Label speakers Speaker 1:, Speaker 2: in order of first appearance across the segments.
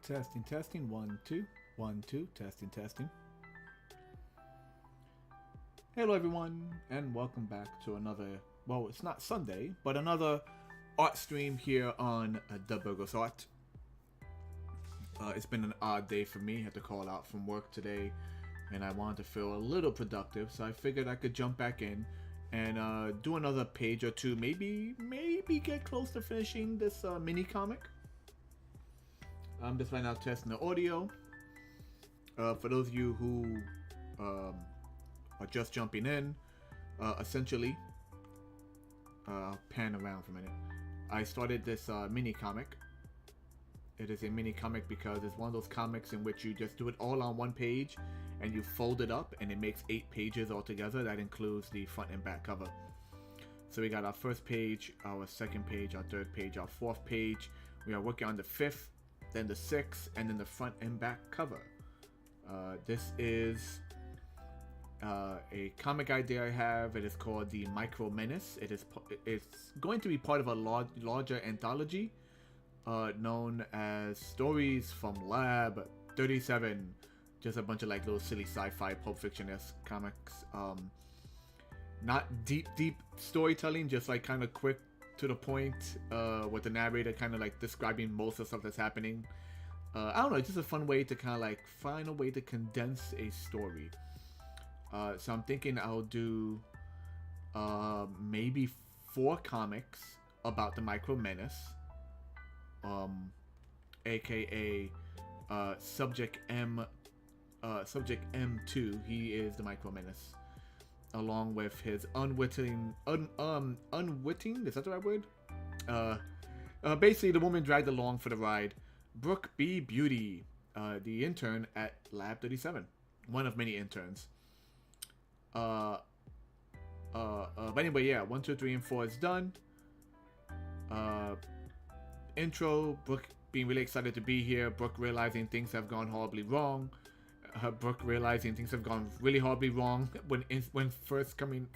Speaker 1: Testing, testing. 1, 2. 1, 2. Testing, testing. Hello, everyone, and welcome back to another. Well, it's not Sunday, but another art stream here on The Burgos Art. It's been an odd day for me. I had to call out from work today, and I wanted to feel a little productive, so I figured I could jump back in and do another page or two. Maybe get close to finishing this mini comic. I'm just right now testing the audio. For those of you who are just jumping in, essentially, I'll pan around for a minute. I started this mini comic. It is a mini comic because it's one of those comics in which you just do it all on one page and you fold it up and it makes 8 pages altogether. That includes the front and back cover. So we got our first page, our second page, our third page, our fourth page. We are working on the 5th, then the 6th, and then the front and back cover. This is a comic idea I have. It is called the Micro Menace. It's going to be part of a larger anthology known as Stories from Lab 37. Just a bunch of like little silly sci-fi Pulp Fiction-esque comics. Not deep storytelling, just like kind of quick to the point, with the narrator kind of like describing most of the stuff that's happening. I don't know, it's just a fun way to kind of like find a way to condense a story. So I'm thinking I'll do maybe 4 comics about the Micro Menace, aka Subject M2. He is the Micro Menace, along with his unwitting, is that the right word? Basically the woman dragged along for the ride, Brooke B. Beauty, the intern at Lab 37, one of many interns. But anyway, yeah, 1, 2, 3, and 4 is done. Intro, Brooke being really excited to be here, Brooke realizing things have gone horribly wrong. Brooke realizing things have gone really horribly wrong when first coming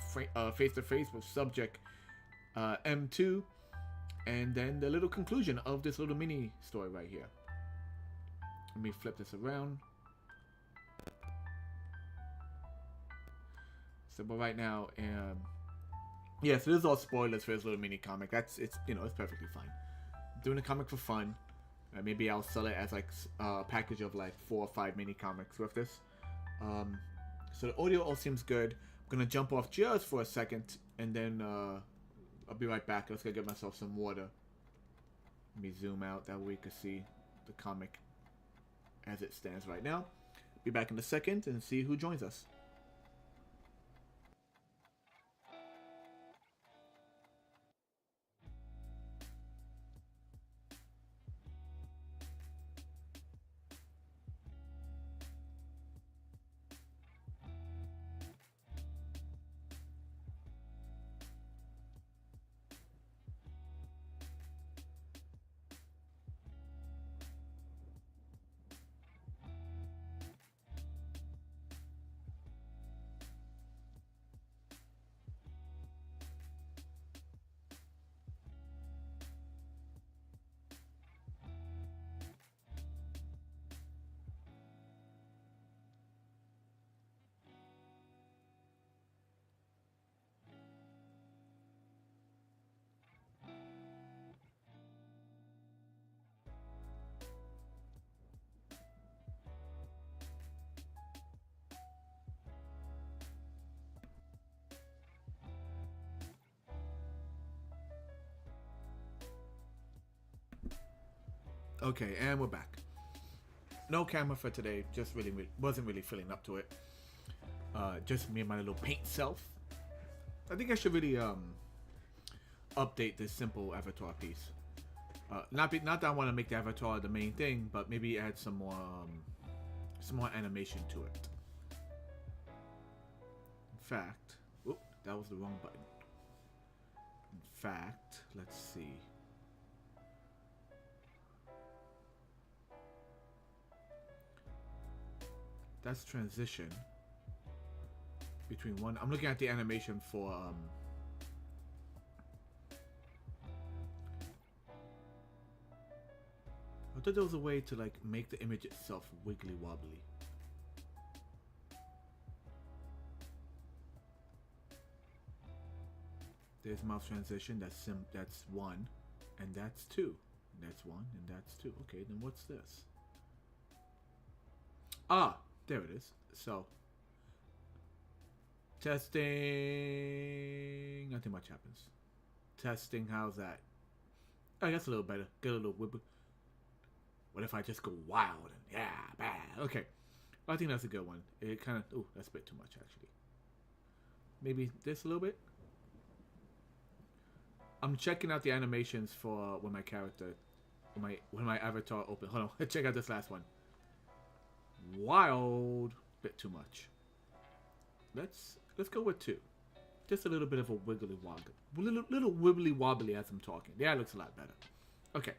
Speaker 1: face to face with Subject M2. And then the little conclusion of this little mini story right here. Let me flip this around. So, but right now, yeah, so this is all spoilers for this little mini comic. It's perfectly fine. Doing a comic for fun. Maybe I'll sell it as like a package of like 4 or 5 mini comics with this. So the audio all seems good. I'm gonna jump off just for a second, and then I'll be right back. Let's go get myself some water. Let me zoom out, that way you can see the comic as it stands right now. Be back in a second and see who joins us. Okay, and we're back. No camera for today. Just wasn't really feeling up to it. Just me and my little paint self. I think I should really update this simple avatar piece. Not that I want to make the avatar the main thing, but maybe add some more animation to it. In fact, whoop, that was the wrong button. In fact, let's see. That's transition between one. I'm looking at the animation for I thought there was a way to like make the image itself wiggly wobbly. There's mouse transition. That's 1, and that's 2. That's 1, and that's 2. Okay, then what's this? Ah, there it is. So, testing. Nothing much happens. Testing. How's that? Oh, that's a little better. Get a little wibble. What if I just go wild and yeah, bad? Okay, I think that's a good one. It kind of. Oh, that's a bit too much actually. Maybe this a little bit. I'm checking out the animations for when my character, when my avatar open. Hold on, check out this last one. Wild, bit too much. Let's go with 2. Just a little bit of a wiggly wobbly, little wibbly wobbly as I'm talking. Yeah, it looks a lot better. Okay,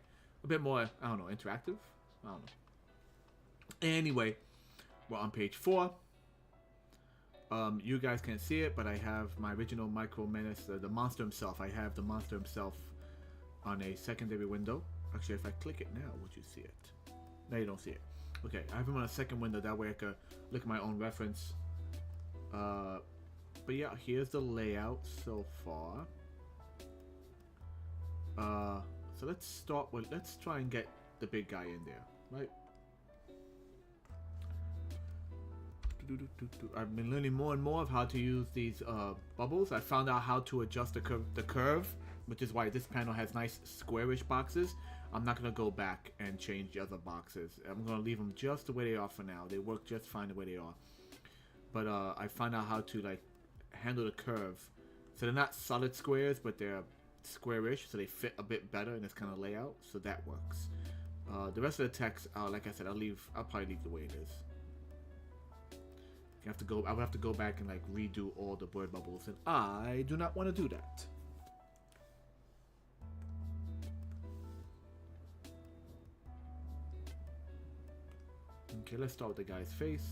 Speaker 1: a bit more. I don't know, interactive. I don't know. Anyway, we're on page 4. You guys can't see it, but I have my original Micro Menace, the monster himself. I have the monster himself on a secondary window. Actually, if I click it now, would you see it? No, you don't see it. Okay, I have him on a second window. That way I could look at my own reference. But yeah, here's the layout so far. So let's start with, let's try and get the big guy in there, right? I've been learning more and more of how to use these bubbles. I found out how to adjust the curve, which is why this panel has nice squarish boxes. I'm not going to go back and change the other boxes. I'm going to leave them just the way they are for now. They work just fine the way they are. But I found out how to like handle the curve. So they're not solid squares, but they're squarish, so they fit a bit better in this kind of layout. So that works. The rest of the text, like I said, I'll probably leave the way it is. I would have to go back and like redo all the bird bubbles, and I do not want to do that. Okay, let's start with the guy's face.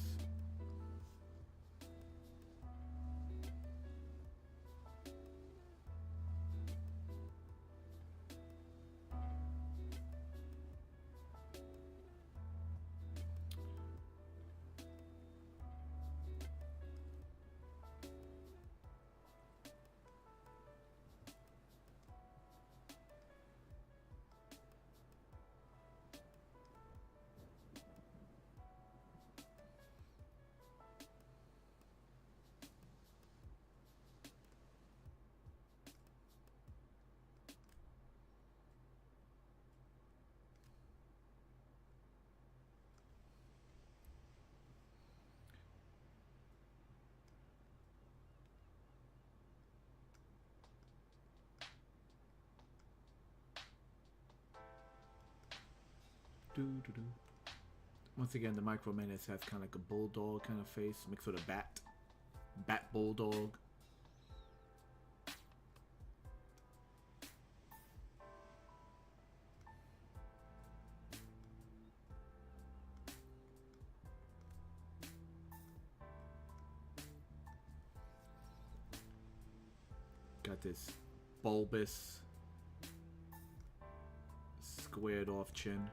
Speaker 1: Once again, the Micro Menace has kind of like a bulldog kind of face, mixed with a bat bulldog. Got this bulbous, squared off chin.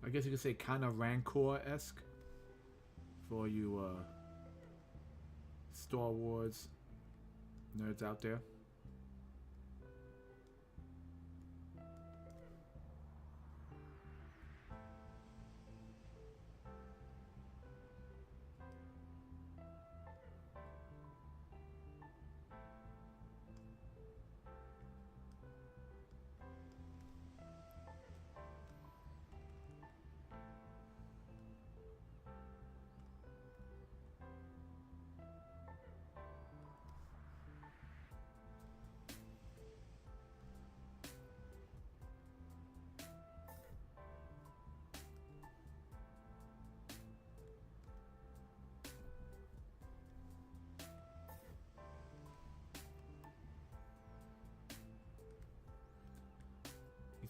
Speaker 1: I guess you could say kind of Rancor-esque for you Star Wars nerds out there.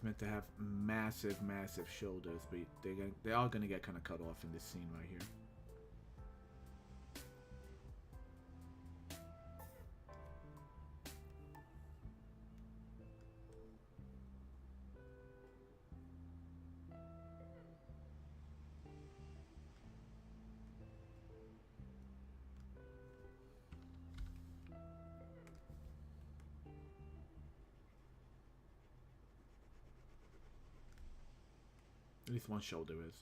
Speaker 1: meant to have massive, massive shoulders, but they are gonna get kind of cut off in this scene right here. At least one shoulder is.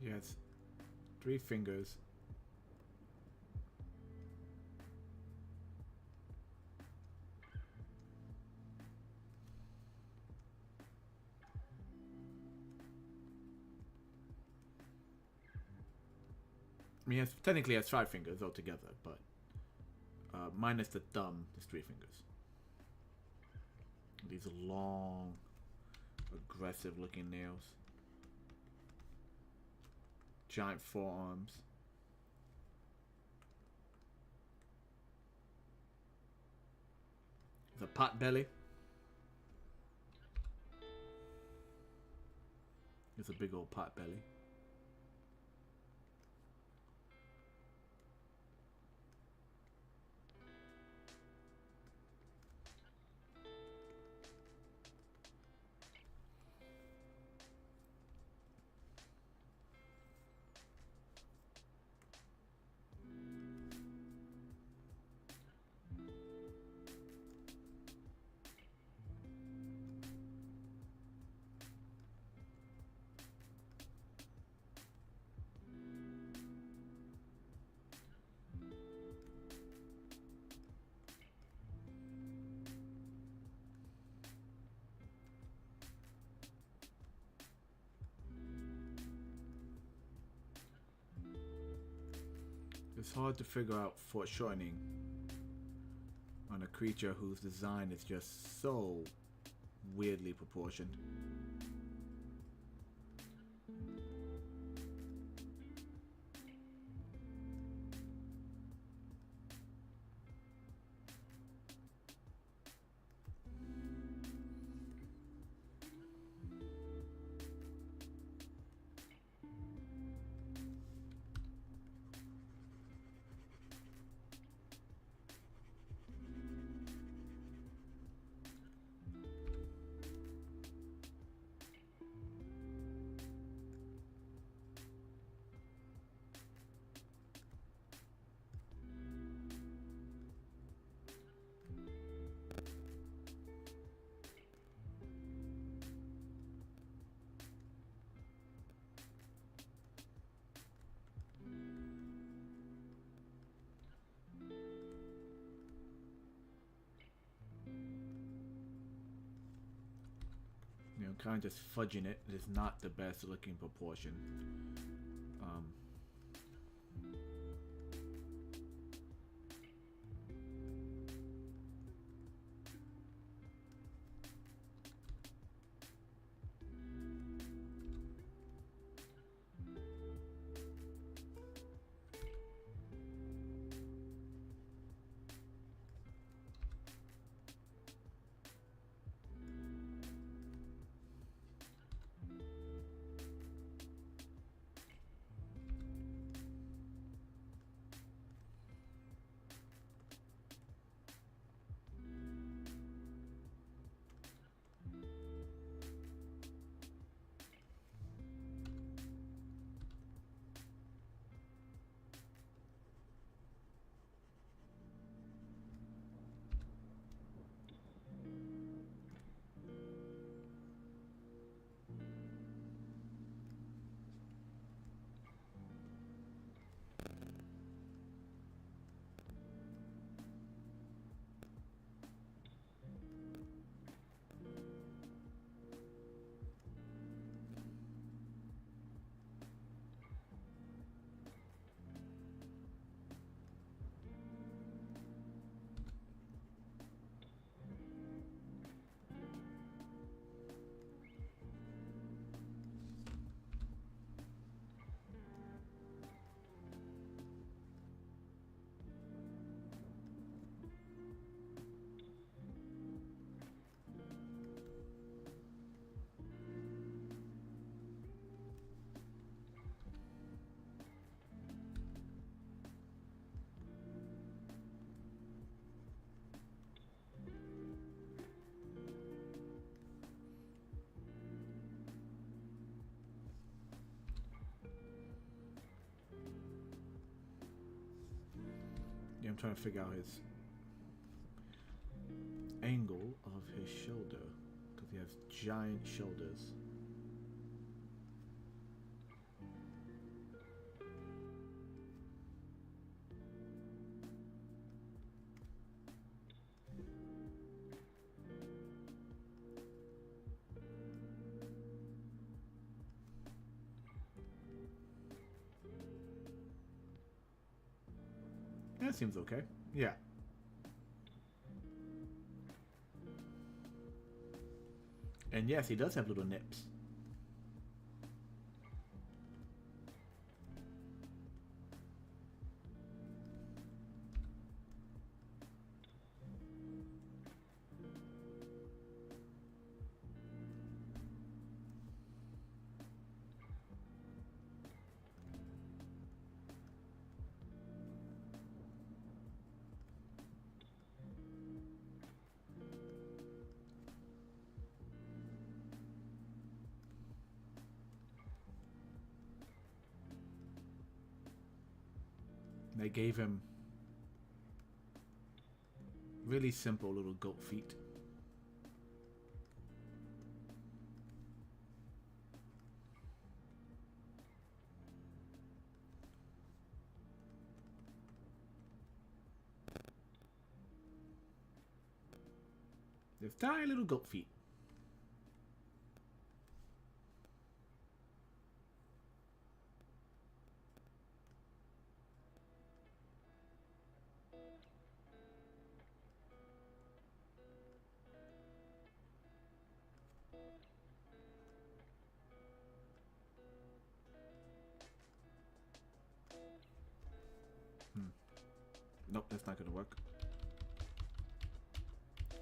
Speaker 1: Yeah, it's 3 fingers. I mean, technically it's 5 fingers altogether, but minus the thumb, it's 3 fingers. These are long, aggressive-looking nails. Giant forearms. The pot belly. It's a big old pot belly. It's hard to figure out foreshortening on a creature whose design is just so weirdly proportioned. kind of just fudging it. It is not the best looking proportion. Yeah, I'm trying to figure out his angle of his shoulder because he has giant shoulders. That seems okay. Yeah. And yes, he does have little nips. They gave him really simple little goat feet. There's tiny little goat feet. Nope, that's not gonna work.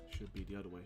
Speaker 1: Should be the other way.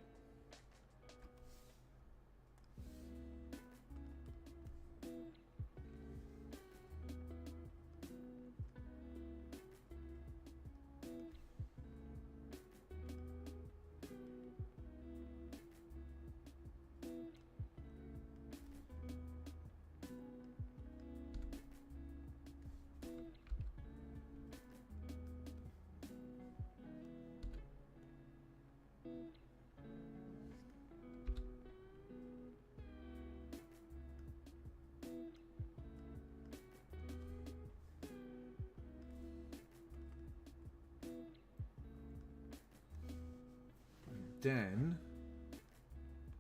Speaker 1: Then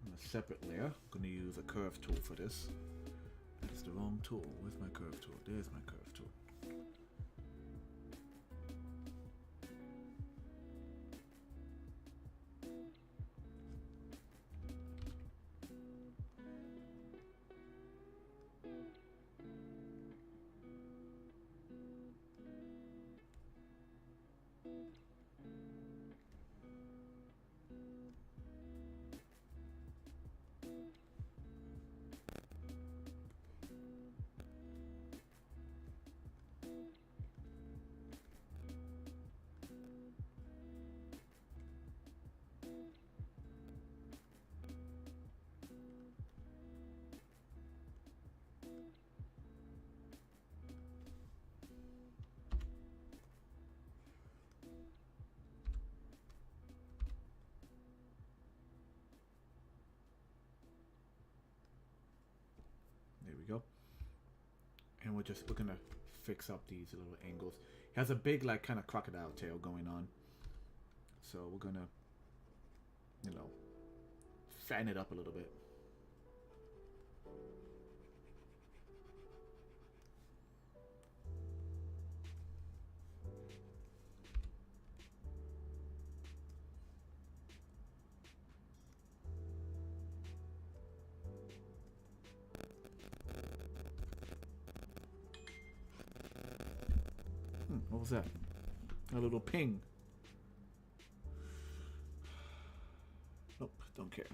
Speaker 1: I'm gonna separate layer. I'm going to use a curve tool for this. That's the wrong tool. Where's my curve tool? There's my curve tool. There we go. And we're gonna fix up these little angles. It has a big like kind of crocodile tail going on. So we're gonna, you know, fatten it up a little bit. What was that? A little ping. Nope, don't care.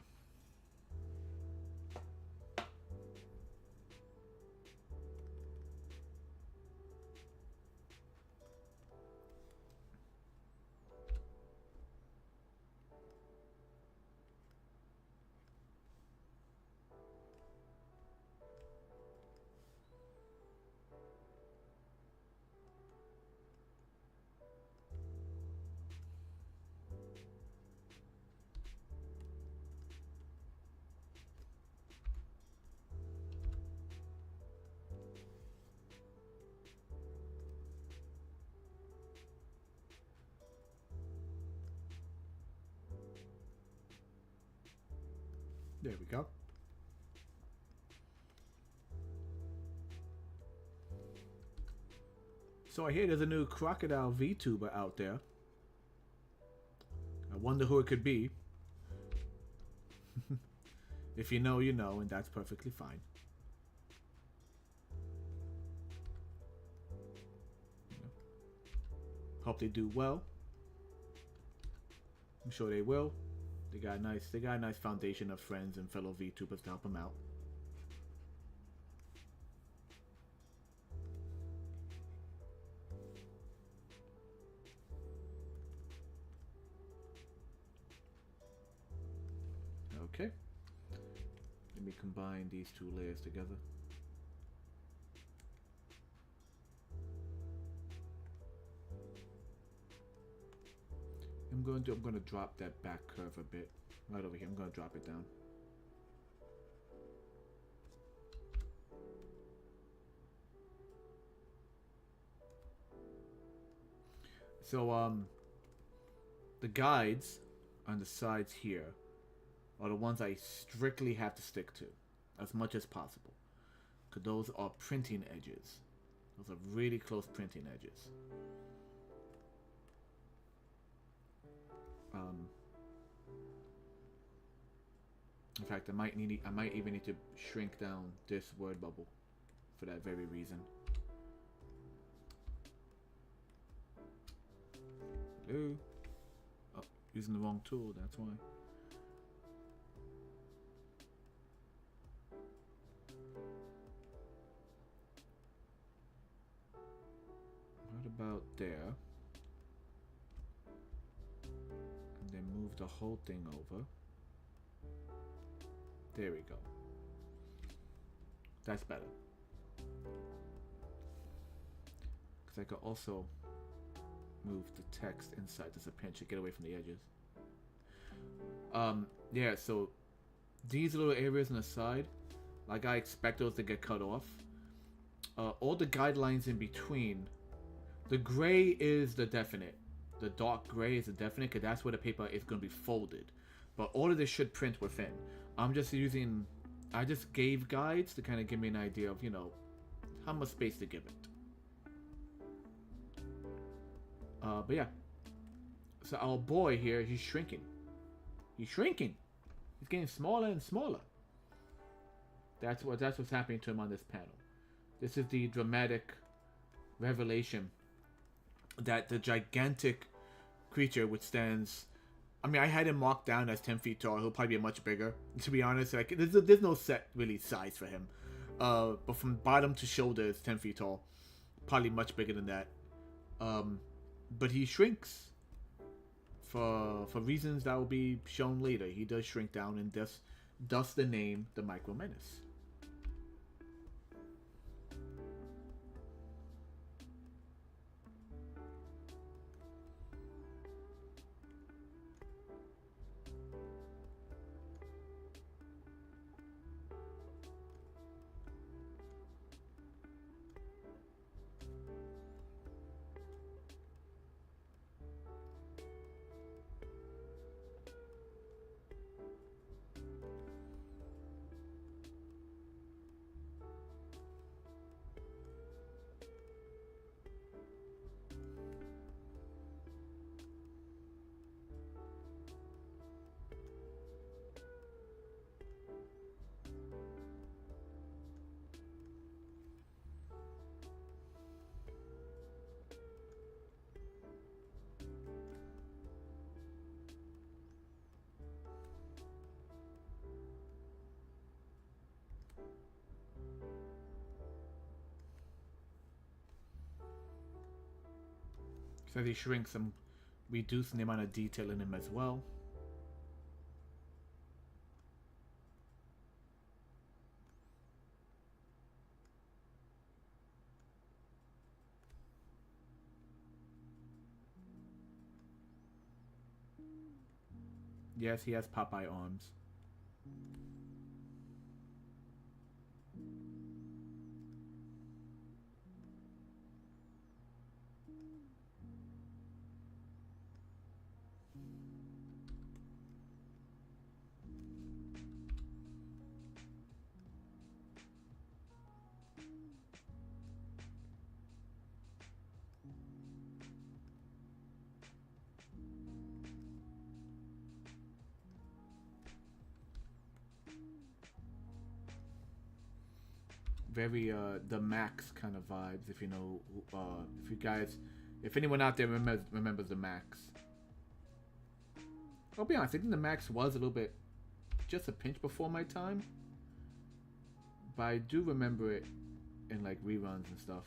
Speaker 1: There we go. So I hear there's a new crocodile VTuber out there. I wonder who it could be. If you know, you know, and that's perfectly fine. Hope they do well. I'm sure they will. They got a nice foundation of friends and fellow VTubers to help them out. Okay. Let me combine these two layers together. I'm going to drop that back curve a bit. Right over here. I'm going to drop it down. So the guides on the sides here are the ones I strictly have to stick to as much as possible, because those are printing edges. Those are really close printing edges. In fact, I might even need to shrink down this word bubble for that very reason. Hello? Oh, using the wrong tool, that's why. What about there? And then move the whole thing over. There we go. That's better. Because I could also move the text inside just a pinch to get away from the edges. Yeah, so these little areas on the side, like I expect those to get cut off. All the guidelines in between, the gray is the definite. The dark gray is the definite because that's where the paper is going to be folded. But all of this should print within. I'm just using, I just gave guides to kind of give me an idea of, you know, how much space to give it. But yeah. So our boy here, he's shrinking. He's shrinking. He's getting smaller and smaller. That's what's happening to him on this panel. This is the dramatic revelation that the gigantic creature, which stands, I mean, I had him marked down as 10 feet tall. He'll probably be much bigger, to be honest. Like, there's no set really size for him. But from bottom to shoulder, it's 10 feet tall. Probably much bigger than that. But he shrinks for reasons that will be shown later. He does shrink down, and thus the name, the Micro Menace. So as he shrinks, I'm reducing the amount of detail in him as well. Yes, he has Popeye arms. Very the Max kind of vibes, if you know, if you guys, if anyone out there remembers the Max. I'll be honest, I think the Max was a little bit, just a pinch before my time, but I do remember it in like reruns and stuff.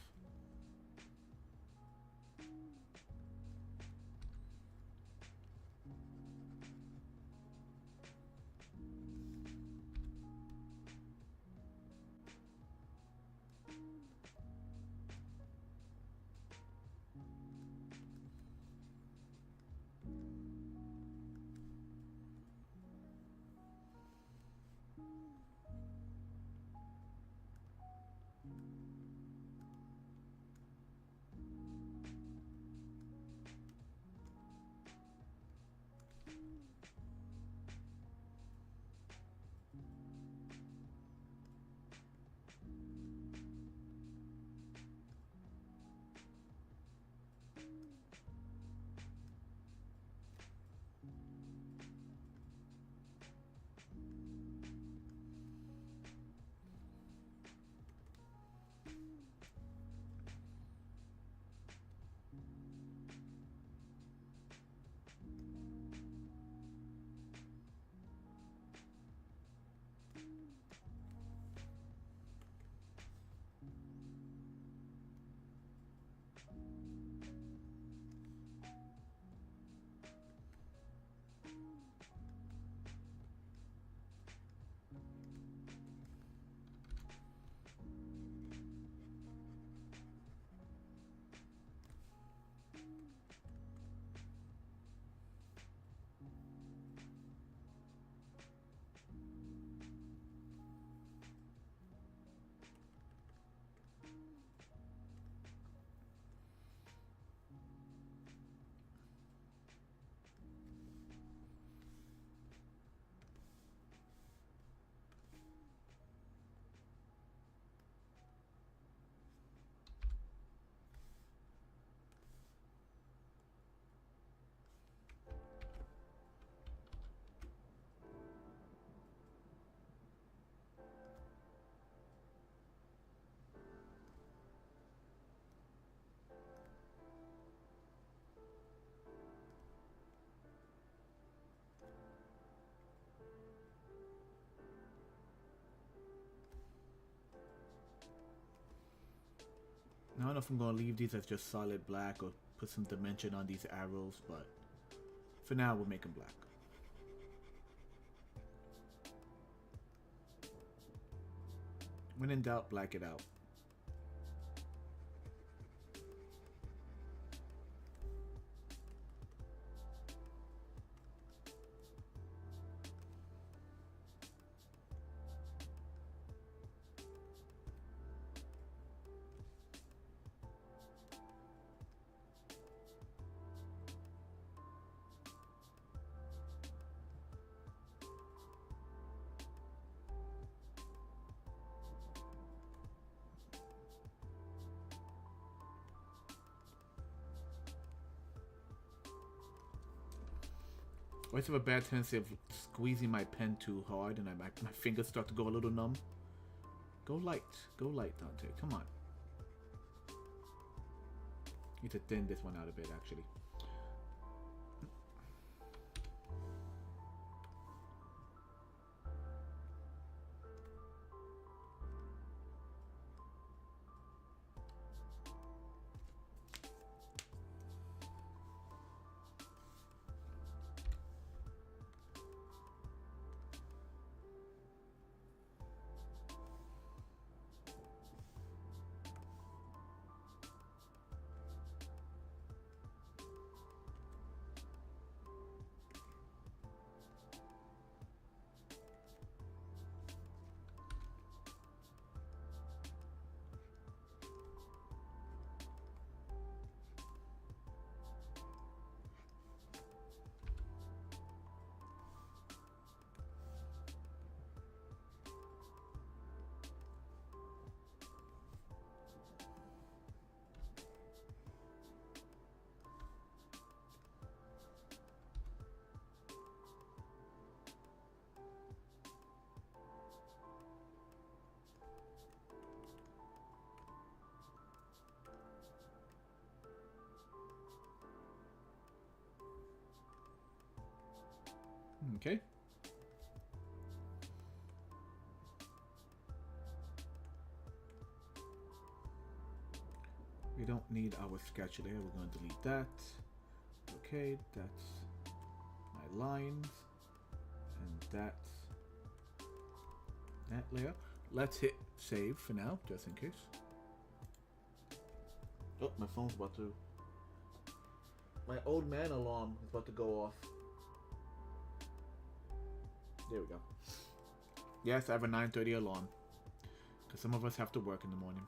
Speaker 1: I don't know if I'm gonna leave these as just solid black or put some dimension on these arrows, but for now we'll make them black. When in doubt, black it out. I always have a bad tendency of squeezing my pen too hard and my fingers start to go a little numb. Go light, Dante, come on. Need to thin this one out a bit, actually. Okay. We don't need our sketch layer. We're going to delete that. Okay, that's my lines. And that's that layer. Let's hit save for now, just in case. Oh, my phone's about to... My old man alarm is about to go off. There we go. Yes, I have a 9:30 alarm. Because some of us have to work in the morning.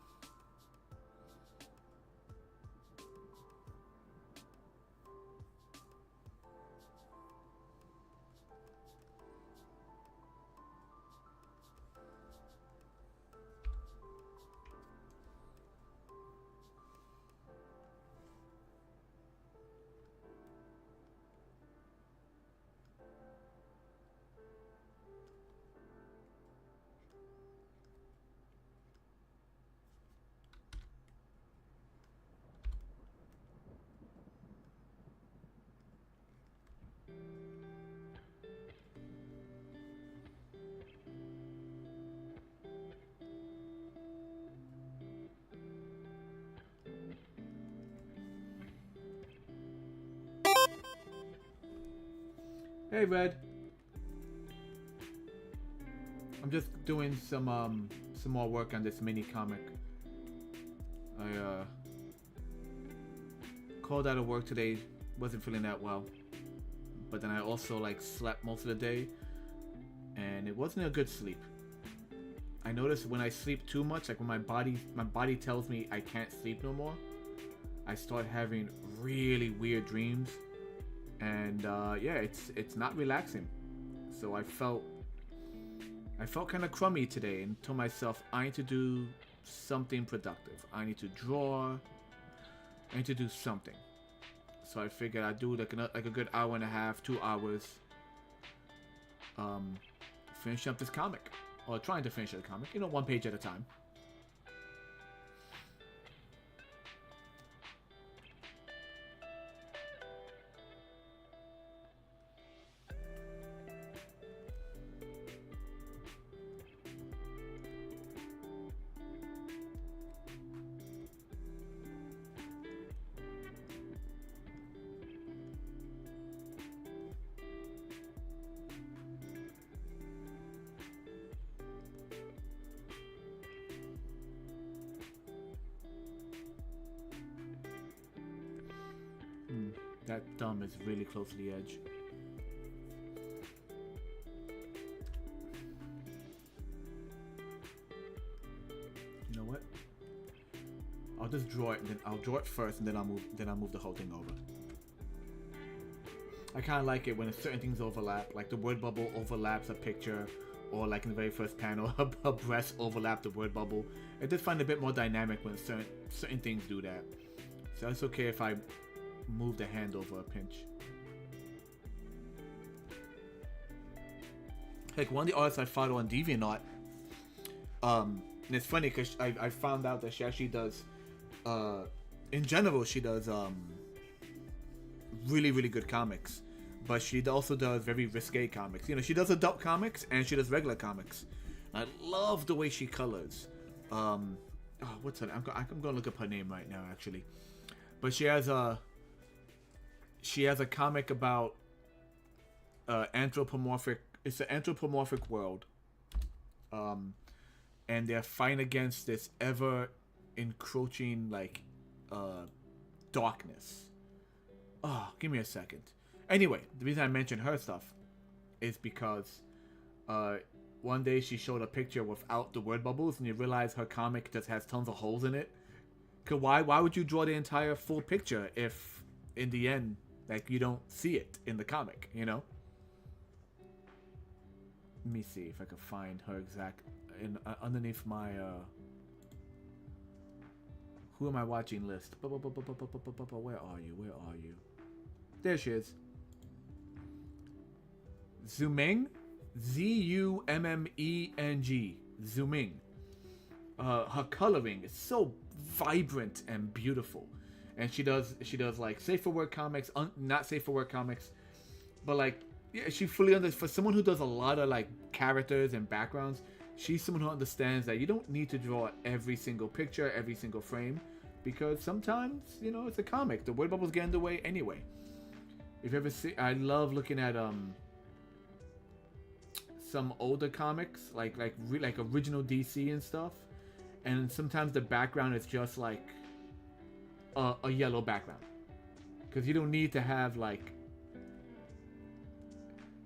Speaker 1: Hey, Red. I'm just doing some more work on this mini comic. I called out of work today, wasn't feeling that well. But then I also like slept most of the day, and it wasn't a good sleep. I noticed when I sleep too much, like when my body tells me I can't sleep no more, I start having really weird dreams. And yeah, it's not relaxing. So I felt kind of crummy today and told myself I need to do something productive. I need to draw. I need to do something. So I figured I'd do like a good hour and a half, 2 hours. Finish up this comic, or trying to finish the comic. You know, 1 page at a time. that thumb is really close to the edge. You know what? I'll just draw it, and then I'll draw it first, and then I'll move the whole thing over. I kind of like it when certain things overlap, like the word bubble overlaps a picture, or like in the very first panel, a breast overlap the word bubble. I just find it a bit more dynamic when certain things do that. So it's okay if I move the hand over a pinch. Like one of the artists I follow on DeviantArt, and it's funny because I found out that she actually does, in general, she does really, really good comics. But she also does very risque comics. You know, she does adult comics and she does regular comics. I love the way she colors. What's her name? I'm gonna look up her name right now, actually. But she has a comic about anthropomorphic. It's an anthropomorphic world. And they're fighting against this ever encroaching darkness. Oh, give me a second. Anyway, the reason I mentioned her stuff is because one day she showed a picture without the word bubbles, and you realize her comic just has tons of holes in it. Cause why would you draw the entire full picture if in the end you don't see it in the comic, you know? Let me see if I can find her exact underneath my who am I watching list. Where are you? There she is. Zumeng, Z-U-M-M-E-N-G. Zumeng. Her coloring is so vibrant and beautiful, and she does like safe for work comics, not safe for work comics, but she fully for someone who does a lot of characters and backgrounds. She's someone who understands that you don't need to draw every single picture, every single frame, because sometimes it's a comic. The word bubbles get in the way anyway. If you ever see, I love looking at some older comics, like original DC and stuff, and sometimes the background is just a yellow background, because you don't need to have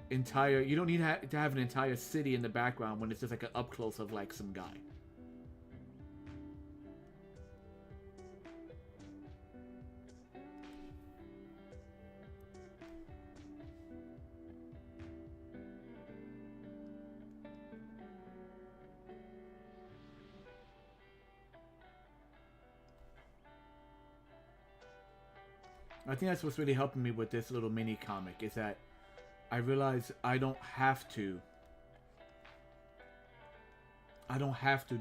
Speaker 1: you don't need to have an entire city in the background when it's just an up close of some guy. I think that's what's really helping me with this little mini comic, is that I realize I don't have to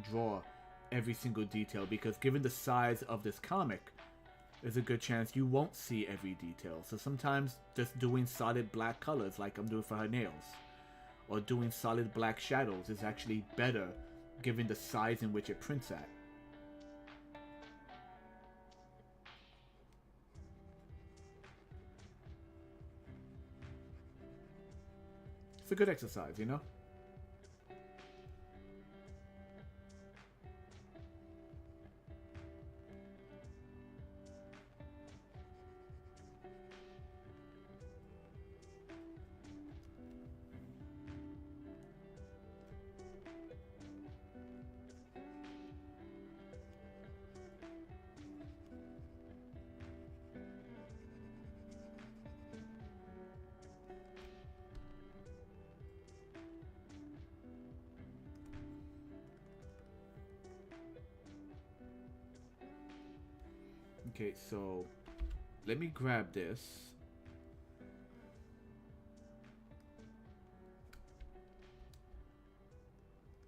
Speaker 1: draw every single detail, because given the size of this comic, there's a good chance you won't see every detail. So sometimes just doing solid black colors like I'm doing for her nails, or doing solid black shadows, is actually better given the size in which it prints at. It's a good exercise, you know? Okay, so let me grab this.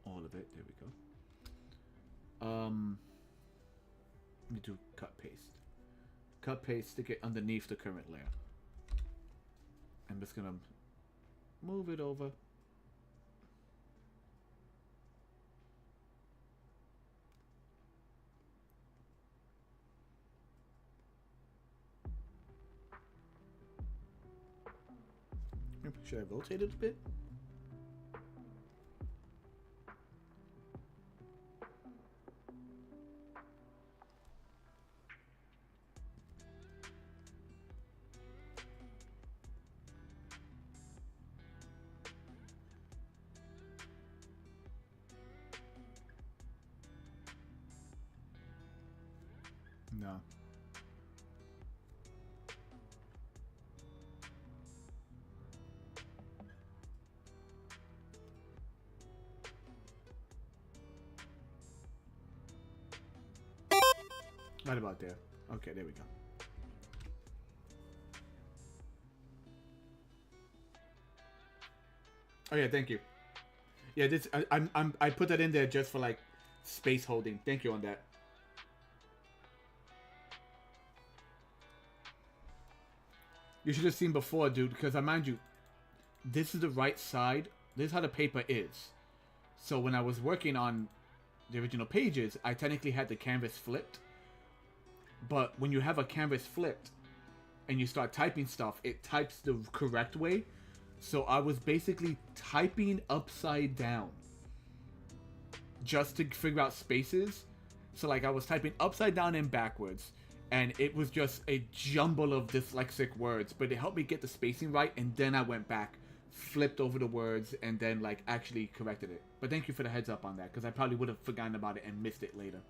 Speaker 1: All of it. There we go. Let me do cut paste. Cut paste, stick it underneath the current layer. I'm just gonna move it over. Should I rotate it a bit? No. Right about there. Okay, there we go. Oh yeah, thank you. Yeah, this I put that in there just for like space holding. Thank you on that. You should have seen before, dude, because I mind you, this is the right side. This is how the paper is. So when I was working on the original pages, I technically had the canvas flipped. But when you have a canvas flipped and you start typing stuff, it types the correct way. So I was basically typing upside down just to figure out spaces. So like I was typing upside down and backwards, and it was just a jumble of dyslexic words, but it helped me get the spacing right, and then I went back, flipped over the words, and then like actually corrected it. But thank you for the heads up on that, because I probably would have forgotten about it and missed it later.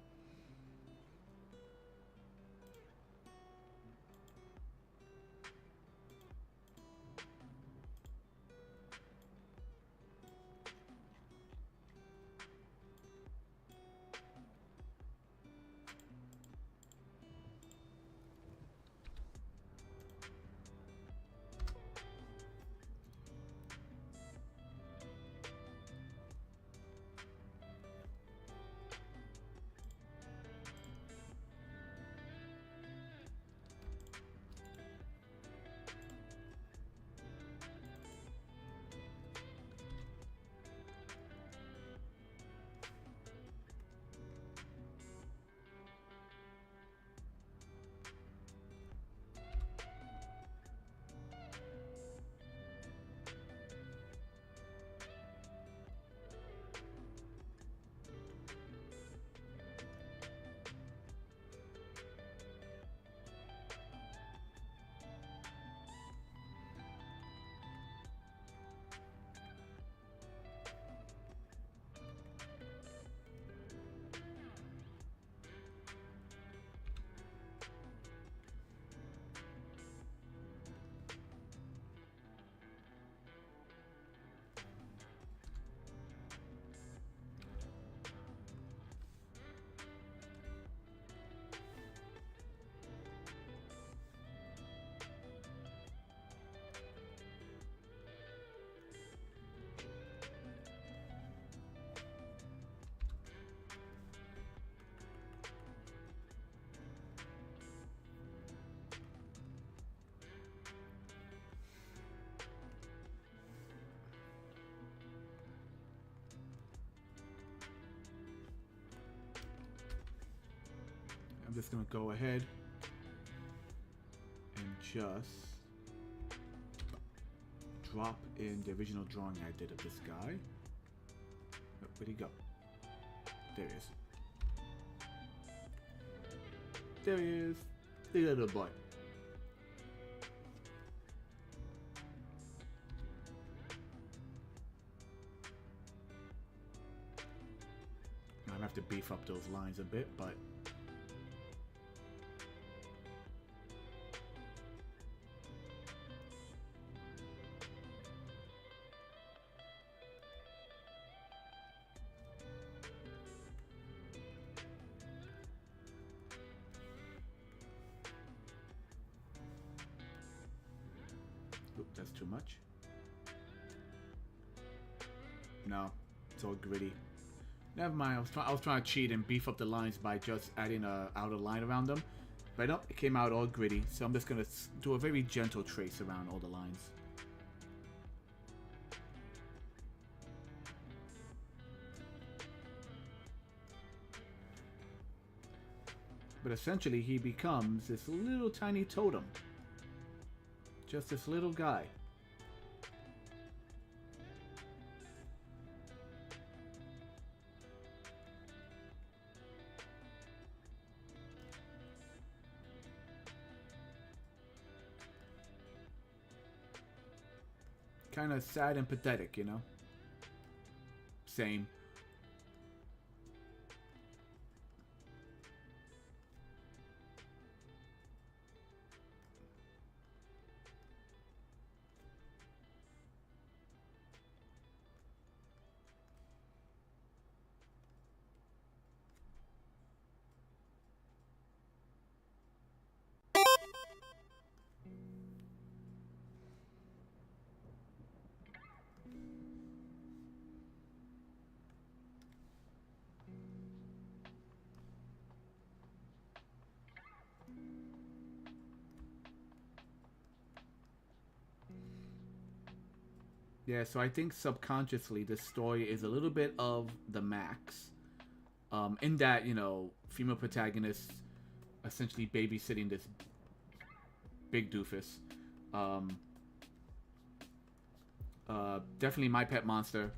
Speaker 1: I'm just gonna go ahead and just drop in the original drawing I did of this guy. Oh, where'd he go? There he is. There he is. The little boy. I'm gonna have to beef up those lines a bit, but oop, that's too much. No, it's all gritty. Never mind. I was trying to cheat and beef up the lines by just adding a outer line around them, but no, it came out all gritty. So I'm just gonna do a very gentle trace around all the lines. But essentially, he becomes this little tiny totem. Just this little guy. Kind of sad and pathetic, you know? Same. Yeah, so I think subconsciously this story is a little bit of the Max. In that, you know, female protagonist essentially babysitting this big doofus. Um, Definitely My Pet Monster.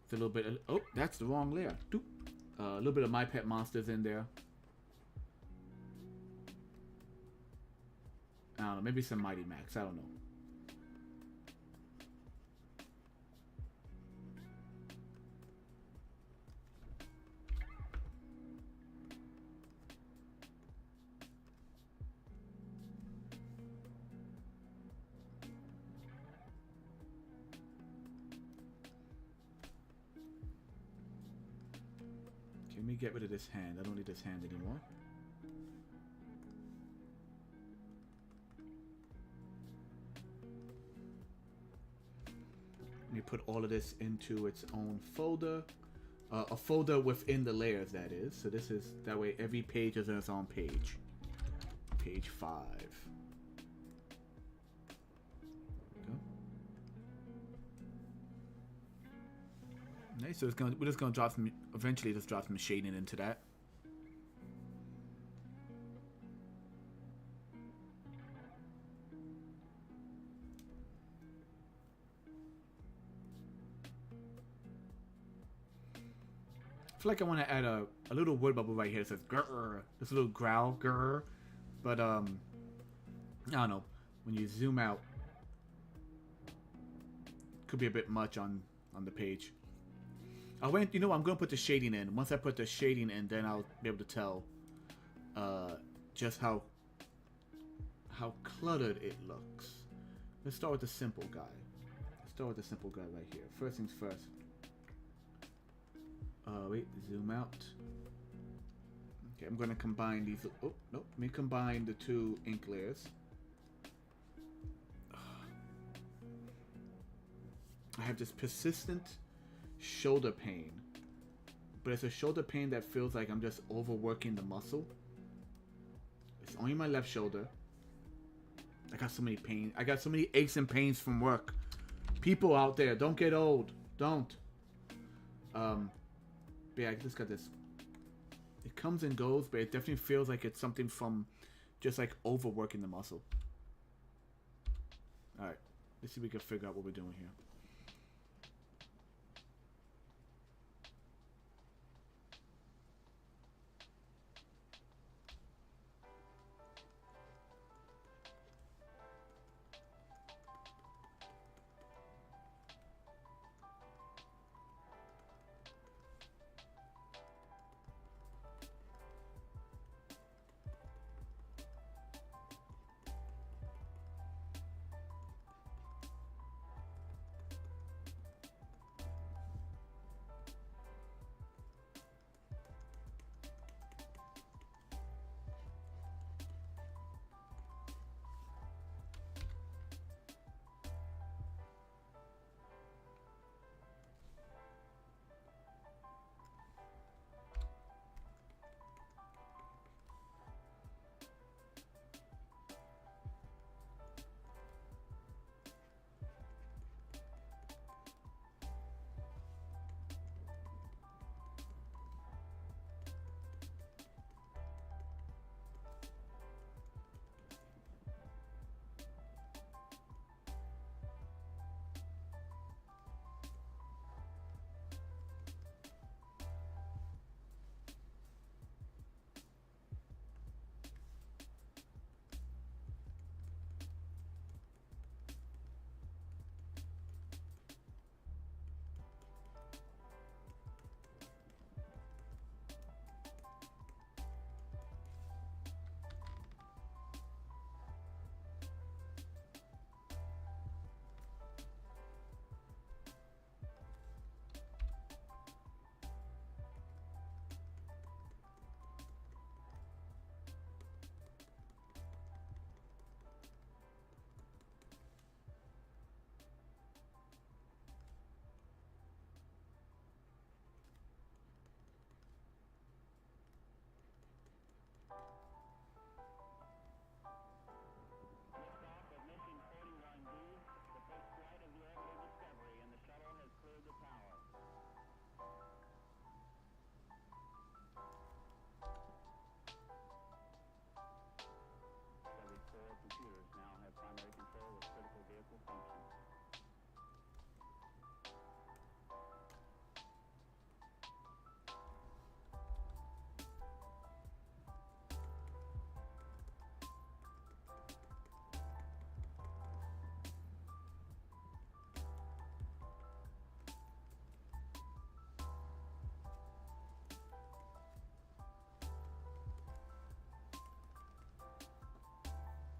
Speaker 1: It's a little bit. Oh, that's the wrong layer. Doop. A little bit of My Pet Monsters in there. I don't know. Maybe some Mighty Max. I don't know. Let me get rid of this hand. I don't need this hand anymore. Let me put all of this into its own folder. A folder within the layers, that is. So this is, that way every page is on its own page. Page 5. Go. Nice, so we're just gonna drop some, eventually just drop some shading into that. I feel like I want to add a little word bubble right here that says grr, this little growl grr, but I don't know, when you zoom out could be a bit much on the page. You know what, I'm gonna put the shading in. Once I put the shading in, then I'll be able to tell just how cluttered it looks. Let's start with the simple guy. Let's start with the simple guy right here. First things first. Wait, zoom out. Okay, I'm gonna combine these. Oh, nope. Let me combine the two ink layers. I have this persistent shoulder pain. But it's a shoulder pain that feels like I'm just overworking the muscle. It's only my left shoulder. I got so many pain. I got so many aches and pains from work. People out there, don't get old. Don't. But yeah, I just got this. It comes and goes, but it definitely feels like it's something from just like overworking the muscle. Alright, let's see if we can figure out what we're doing here.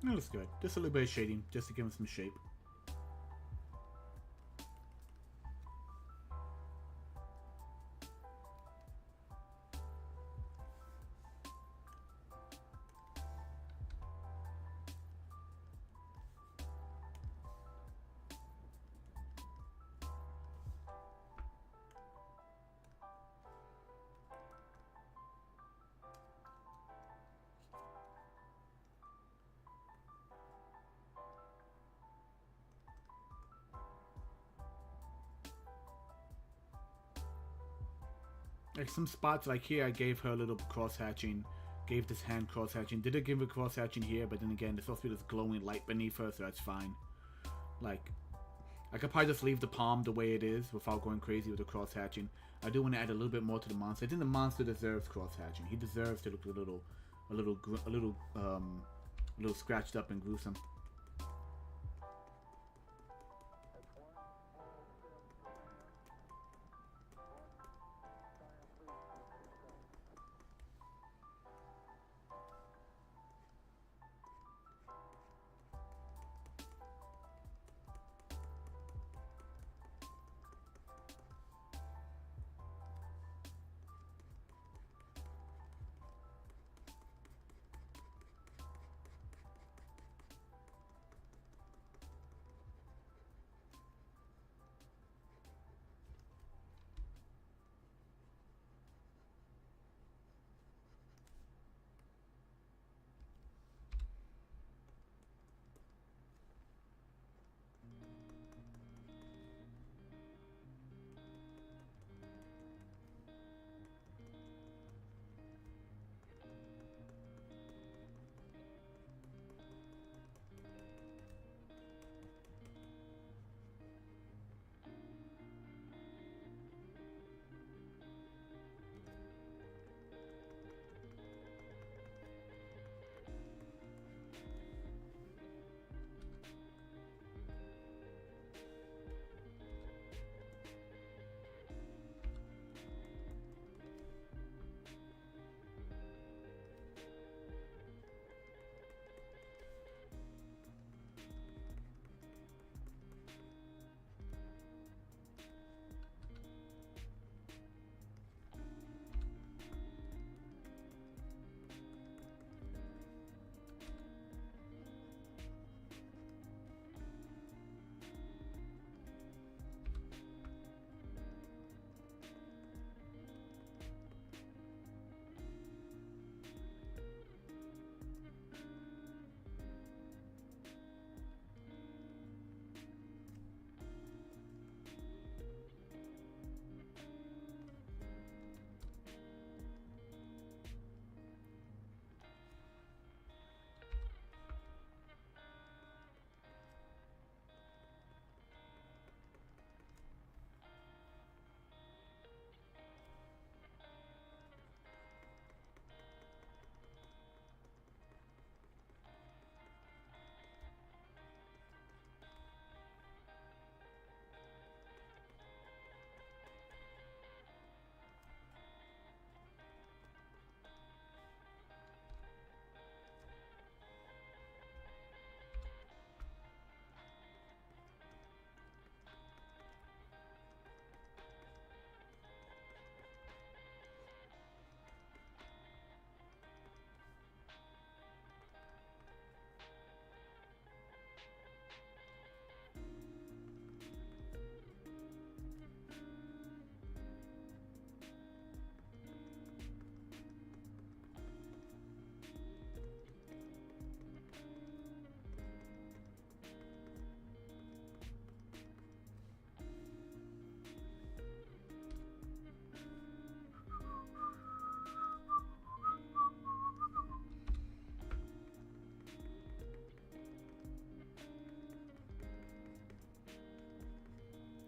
Speaker 1: That looks good. Just a little bit of shading, just to give him some shape. Like some spots like here, I gave her a little cross hatching, gave this hand cross hatching. Did I give her cross hatching here? But then again, there's supposed to be this glowing light beneath her, so that's fine. Like, I could probably just leave the palm the way it is without going crazy with the cross hatching. I do want to add a little bit more to the monster. I think the monster deserves cross hatching. He deserves to look a little scratched up and gruesome.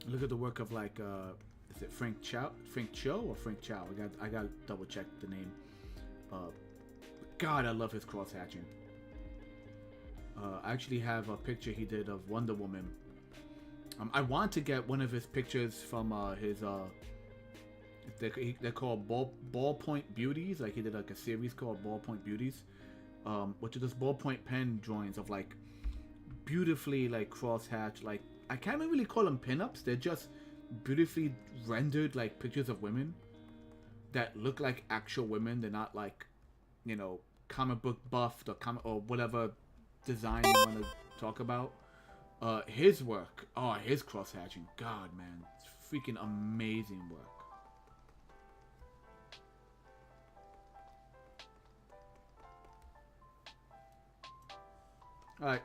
Speaker 1: Look at the work of like is it Frank Cho or Frank Chow? I got to double check the name. God, I love his cross hatching. I actually have a picture he did of Wonder Woman. I want to get one of his pictures from his they're called ballpoint beauties. Like he did like a series called Ballpoint Beauties, which are just ballpoint pen drawings of like beautifully like crosshatch. Like I can't even really call them pinups. They're just beautifully rendered like pictures of women that look like actual women. They're not like, you know, comic book buffed or whatever design you want to talk about. His work, his cross hatching, God, man, it's freaking amazing work. All right.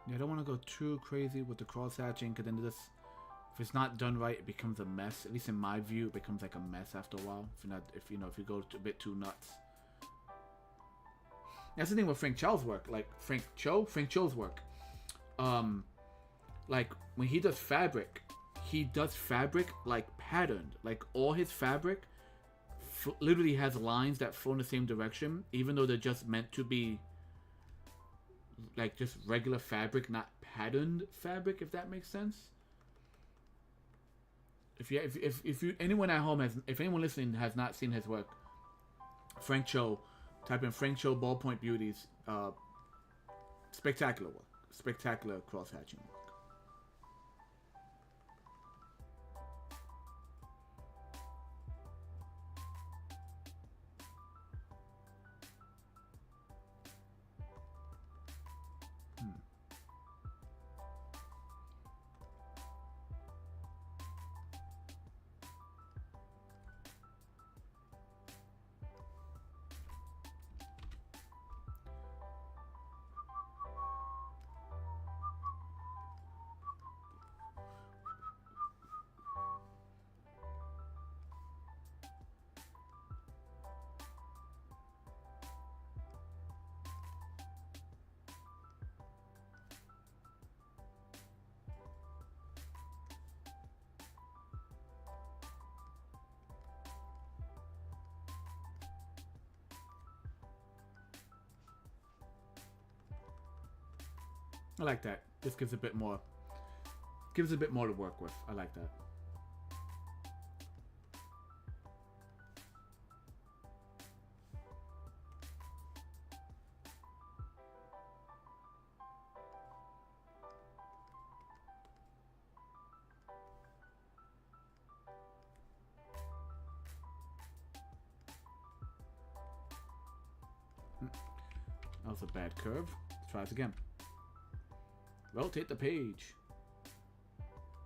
Speaker 1: Yeah, I don't want to go too crazy with the cross hatching, because then this, if it's not done right, it becomes a mess. At least in my view, it becomes like a mess after a while. If you go a bit too nuts. That's the thing with Frank Cho's work. Like Frank Cho's work. Like when he does fabric like patterned. Like all his fabric literally has lines that flow in the same direction, even though they're just meant to be like just regular fabric, not patterned fabric, if that makes sense. If anyone at home if anyone listening has not seen his work, Frank Cho, type in Frank Cho ballpoint beauties, spectacular work, spectacular cross hatching work. I like that. This gives a bit more to work with. I like that. That was a bad curve. Let's try it again. Rotate the page.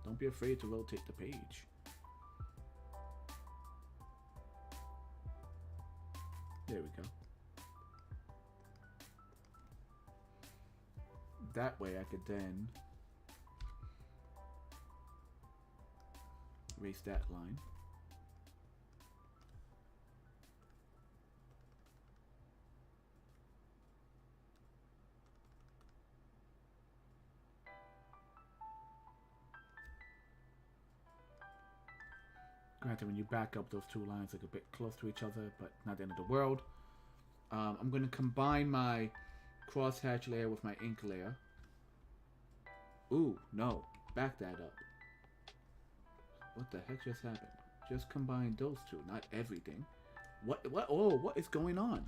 Speaker 1: Don't be afraid to rotate the page. There we go. That way I could then erase that line. Granted, when you back up, those two lines look a bit close to each other, but not the end of the world. I'm going to combine my crosshatch layer with my ink layer. Ooh, no. Back that up. What the heck just happened? Just combine those two, not everything. What is going on?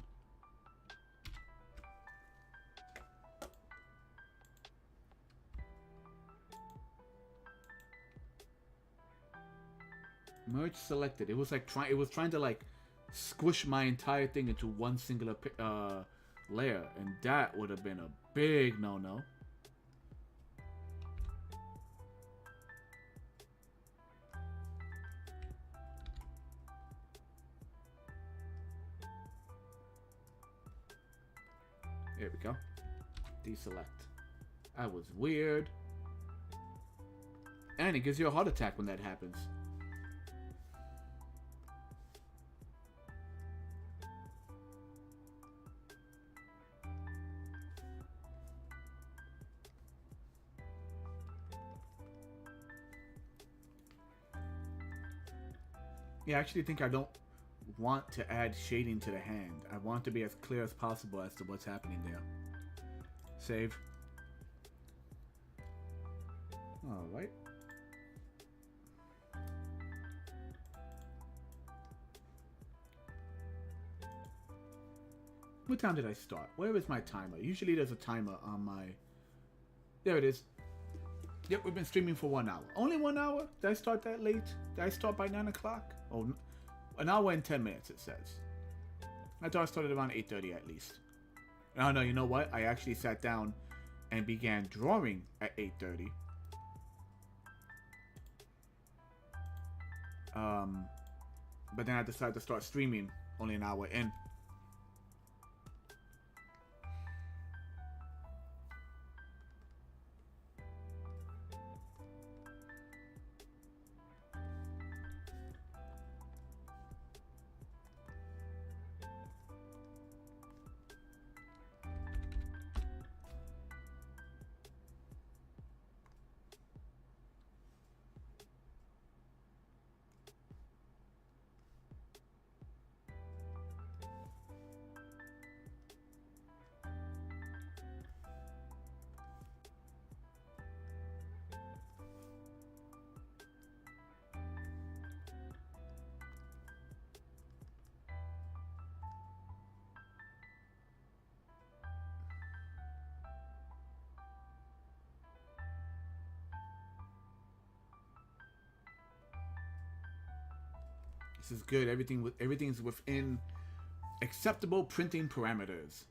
Speaker 1: Merge selected. It was trying to like squish my entire thing into one singular layer, and that would have been a big no-no. There we go. Deselect. That was weird. And it gives you a heart attack when that happens. Yeah, I actually think I don't want to add shading to the hand. I want it to be as clear as possible as to what's happening there. Save. Alright. What time did I start? Where is my timer? Usually there's a timer on my... There it is. Yep, we've been streaming for 1 hour. Only 1 hour? Did I start that late? Did I start by 9 o'clock? Oh, an hour and 10 minutes, it says. I thought I started around 8:30 at least. Oh, no, you know what? I actually sat down and began drawing at 8:30. But then I decided to start streaming only an hour in. This is good. Everything's within acceptable printing parameters.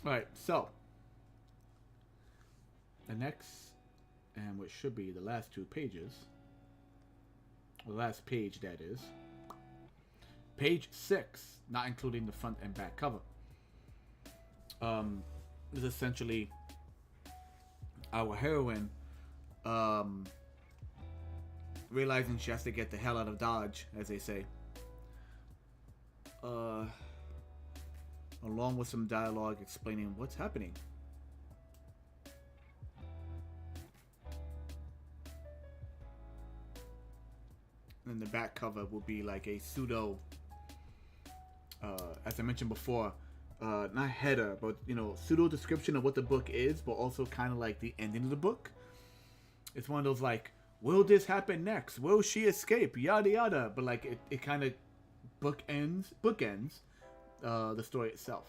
Speaker 1: Alright, so the next, and what should be the last two pages, the last page that is, page 6, not including the front and back cover, is essentially our heroine realizing she has to get the hell out of Dodge, as they say. Along with some dialogue explaining what's happening. And the back cover will be like a pseudo, as I mentioned before, not header, but pseudo description of what the book is, but also kind of like the ending of the book. It's one of those like, will this happen next? Will she escape? Yada yada. But like it kind of bookends the story itself.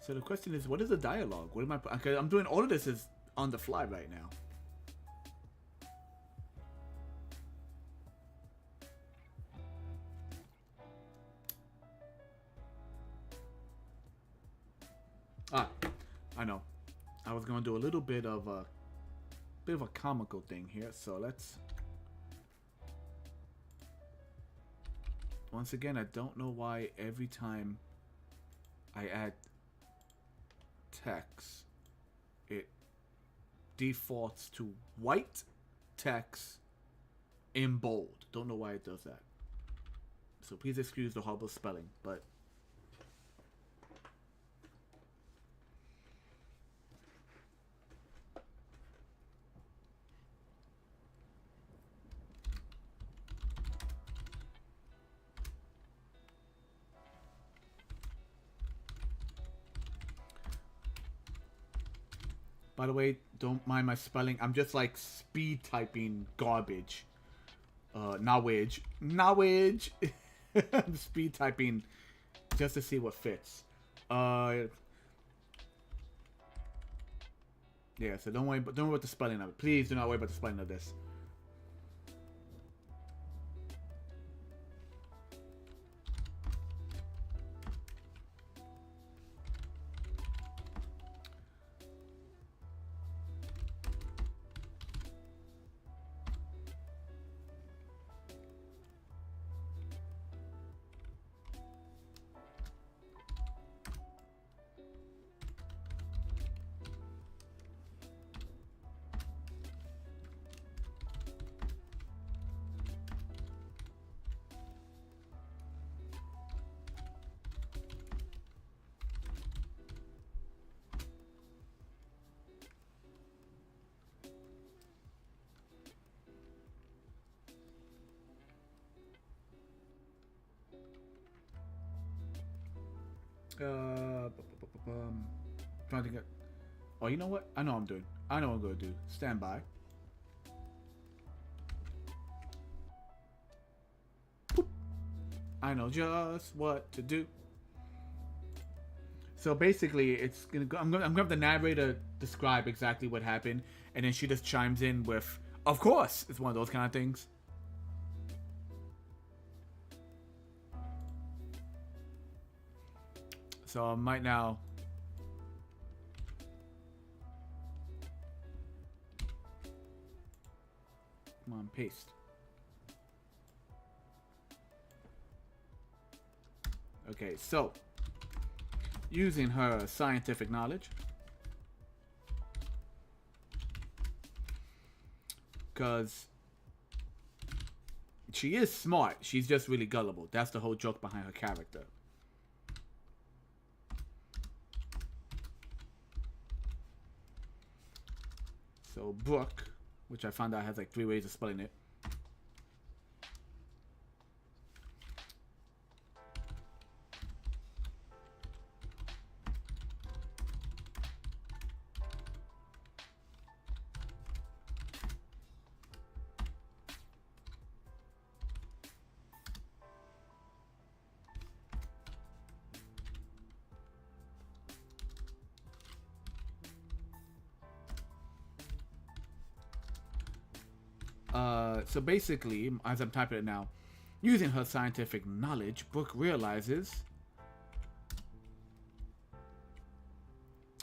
Speaker 1: So the question is, what is the dialogue? What am I? Okay, I'm doing all of this is on the fly right now. I know. I was gonna do a little bit of bit of a comical thing here. So let's. Once again, I don't know why every time I add text, it defaults to white text in bold. Don't know why it does that. So please excuse the horrible spelling, but by the way, don't mind my spelling. I'm just like speed typing garbage. Knowledge. I'm speed typing just to see what fits. Yeah, so don't worry about the spelling of it. Please do not worry about the spelling of this. Trying to get. Oh, you know what? I know what I'm doing. I know what I'm gonna do. Stand by. Boop. I know just what to do. So basically, it's gonna go. I'm gonna have the narrator describe exactly what happened, and then she just chimes in with, "Of course." It's one of those kind of things. So I might now. Come on, paste. Okay, so using her scientific knowledge, because she is smart, she's just really gullible. That's the whole joke behind her character. So Brooke, which I found out has like 3 ways of spelling it. So basically, as I'm typing it now, using her scientific knowledge, Brooke realizes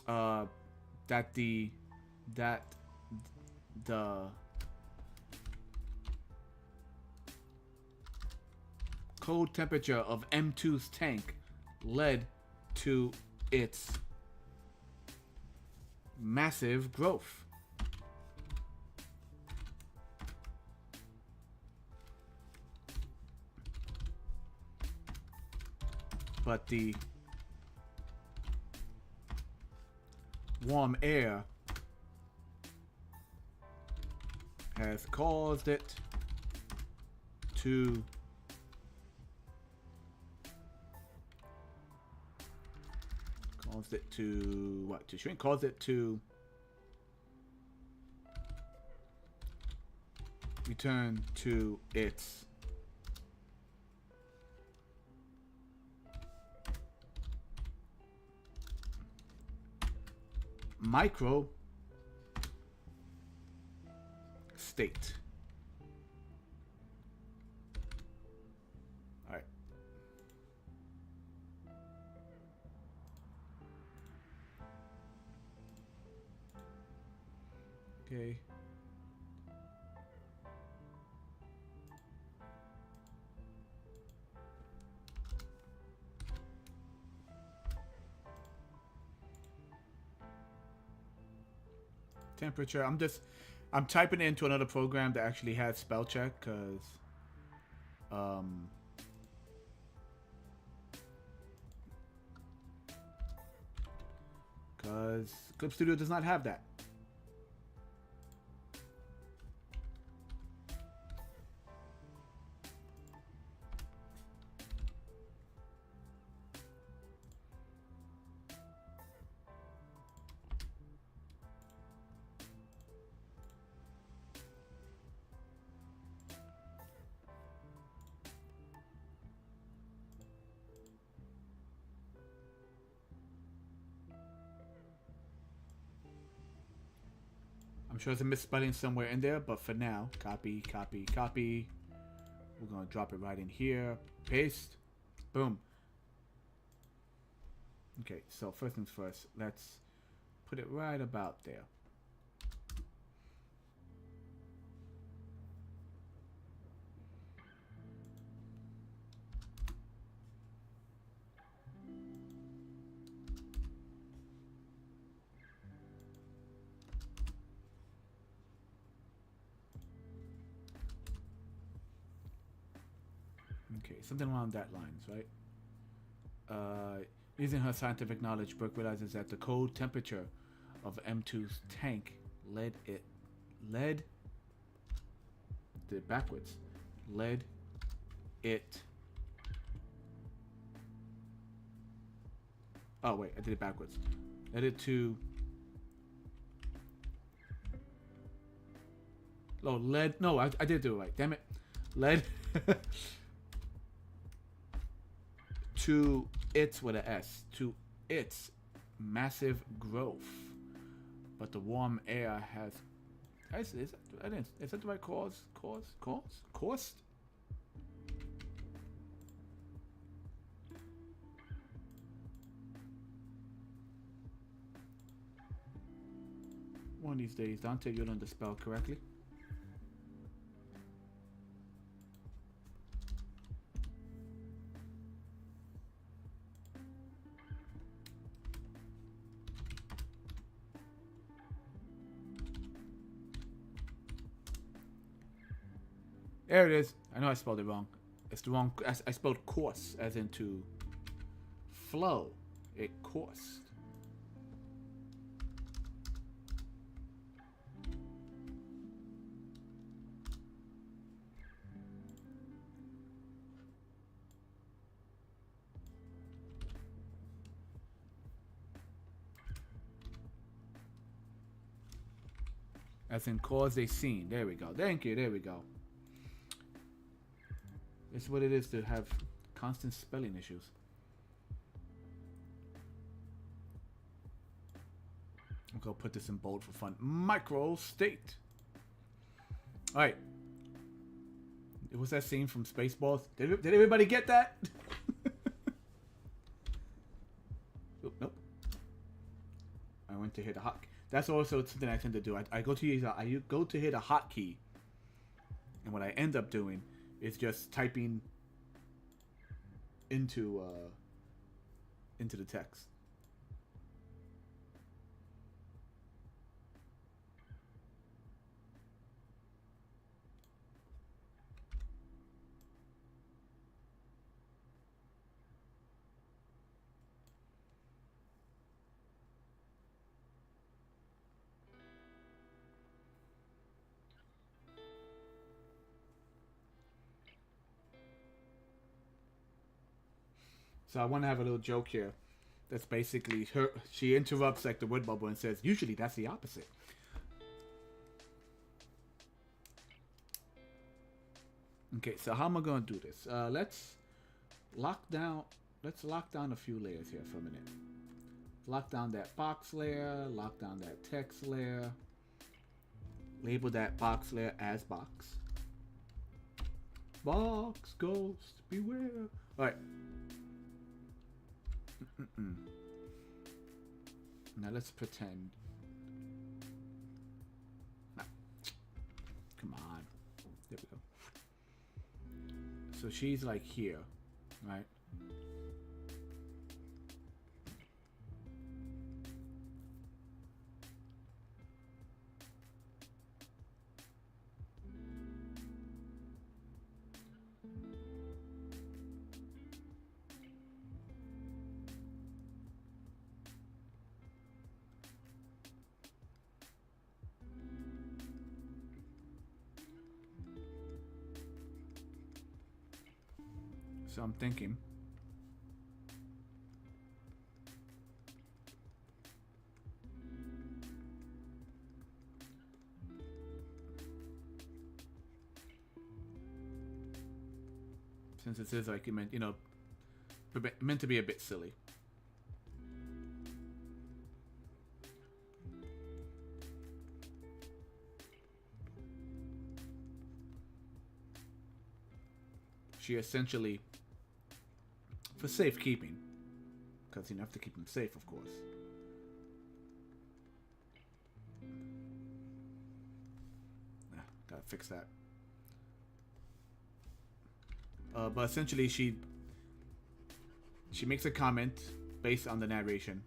Speaker 1: that the cold temperature of M2's tank led to its massive growth. But the warm air has caused it to shrink, caused it to return to its micro state. All right. Okay. temperature. I'm typing it into another program that actually has spell check because Clip Studio does not have that. I'm sure there's a misspelling somewhere in there, but for now, copy, copy, copy. We're going to drop it right in here. Paste. Boom. Okay, so first things first, let's put it right about there. Okay, something along that lines, right? Using her scientific knowledge, Brooke realizes that the cold temperature of M2's tank led it oh wait, I did it backwards. Led it to no, I did do it right. Damn it. Led to its with an S, to its massive growth. But the warm air has is that the right cause? Cost? One of these days, Dante, you'll learn to spell correctly. There it is. I know I spelled it wrong. It's the wrong. I spelled course as into flow. It coursed. As in cause a scene. There we go. Thank you. There we go. It's what it is to have constant spelling issues. I'm gonna put this in bold for fun. Micro state. All right. It was that scene from Spaceballs. Did everybody get that? Oh, nope. I went to hit a hot. That's also something I tend to do. I go to hit a hotkey, and what I end up doing is just typing into the text. So I want to have a little joke here. That's basically her. She interrupts like the word bubble and says, "Usually that's the opposite." Okay, so how am I gonna do this? Let's lock down a few layers here for a minute. Lock down that box layer. Lock down that text layer. Label that box layer as box. Box ghost beware. All right. Now let's pretend. No. Come on. There we go. So she's like here, right? So I'm thinking. Since it is like, you know, meant to be a bit silly. She essentially, for safekeeping, because you have to keep them safe, of course. Gotta fix that. But essentially, she makes a comment based on the narration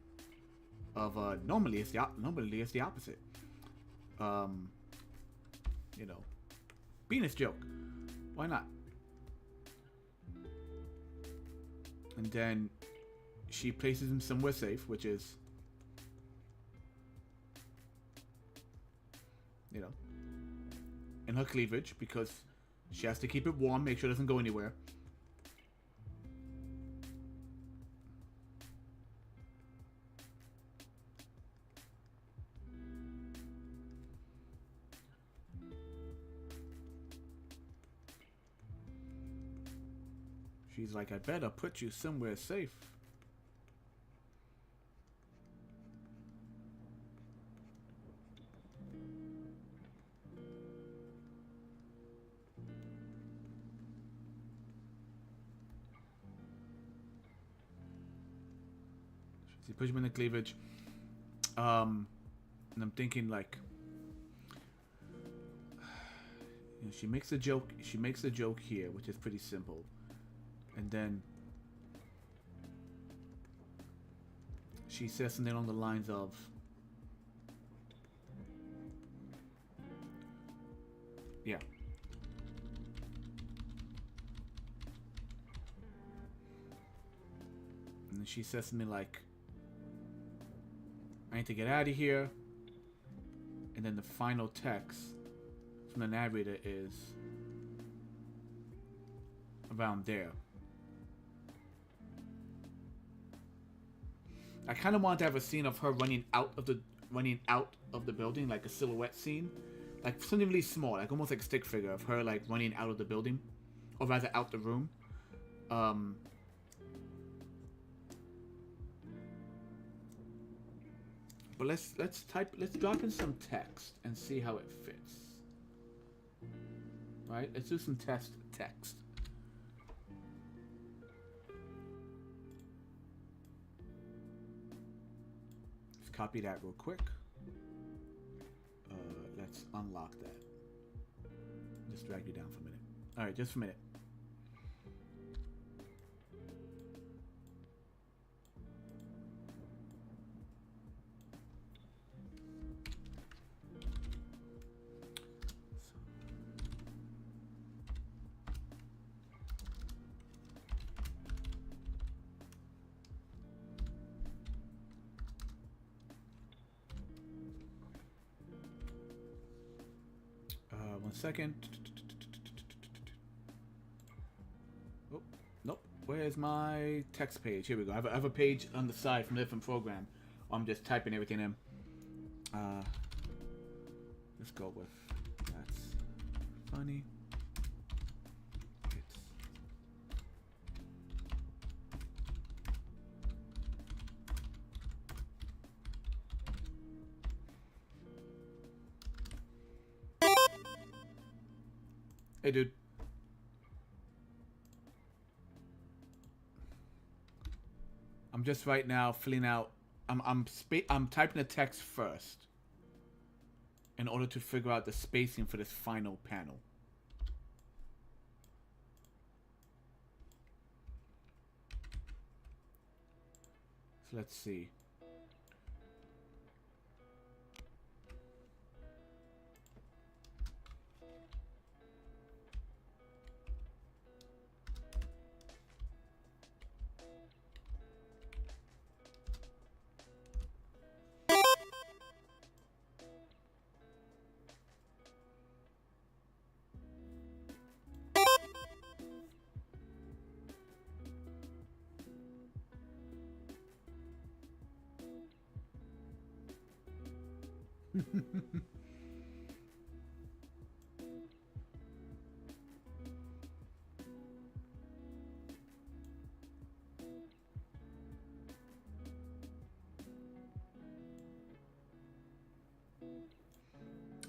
Speaker 1: of normally it's the opposite. You know, penis joke. Why not? And then she places him somewhere safe, which is, you know, in her cleavage, because she has to keep it warm, make sure it doesn't go anywhere. She's like, I better put you somewhere safe. She puts him in the cleavage. And I'm thinking like, you know, she makes a joke. She makes a joke here, which is pretty simple. And then she says something along the lines of, yeah. And then she says something like, I need to get out of here. And then the final text from the narrator is around there. I kind of want to have a scene of her running out of the building, like a silhouette scene, like something really small, like almost like a stick figure of her like running out of the building, or rather out the room. But let's drop in some text and see how it fits. Right? Let's do some text. Copy that real quick. Let's unlock that. Just drag you down for a minute. Alright, just a minute. One second. Oh, nope. Where's my text page? Here we go. I have a page on the side from a different program. I'm just typing everything in. Let's go with that's funny. Hey, dude. I'm just right now filling out. I'm typing the text first in order to figure out the spacing for this final panel. So let's see.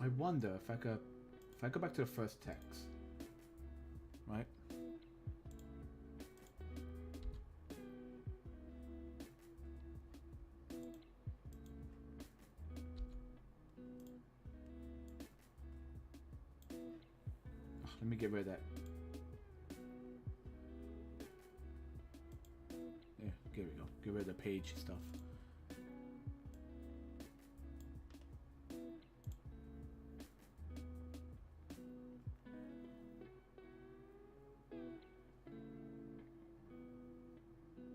Speaker 1: I wonder if I could, if I go back to the first text, right? Let me get rid of that. Yeah, here we go. Get rid of the page stuff.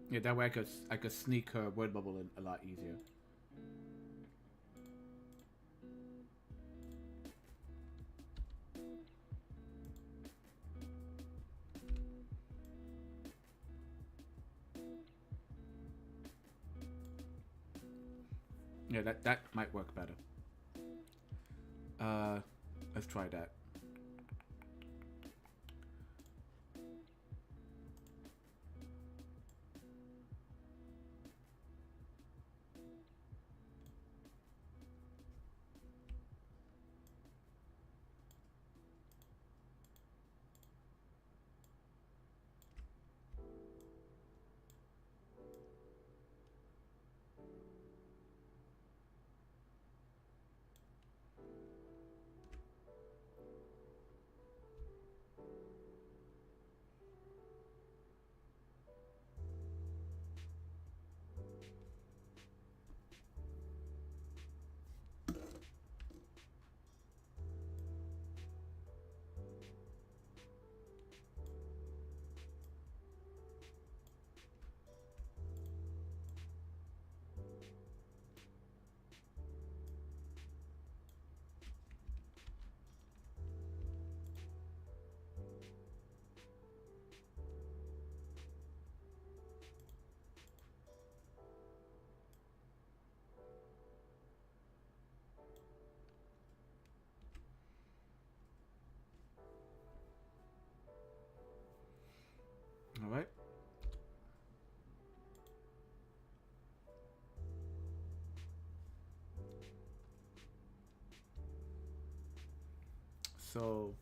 Speaker 1: Yeah, that way I could sneak her word bubble in a lot easier. Yeah, that might work better. Let's try that. All right. So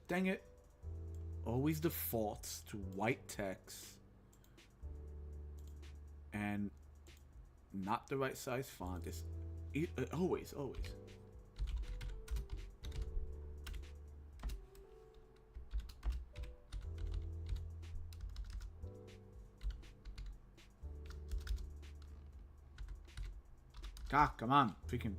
Speaker 1: dang it. Always defaults to white text and not the right size font. It's always. Ah, come on. Freaking.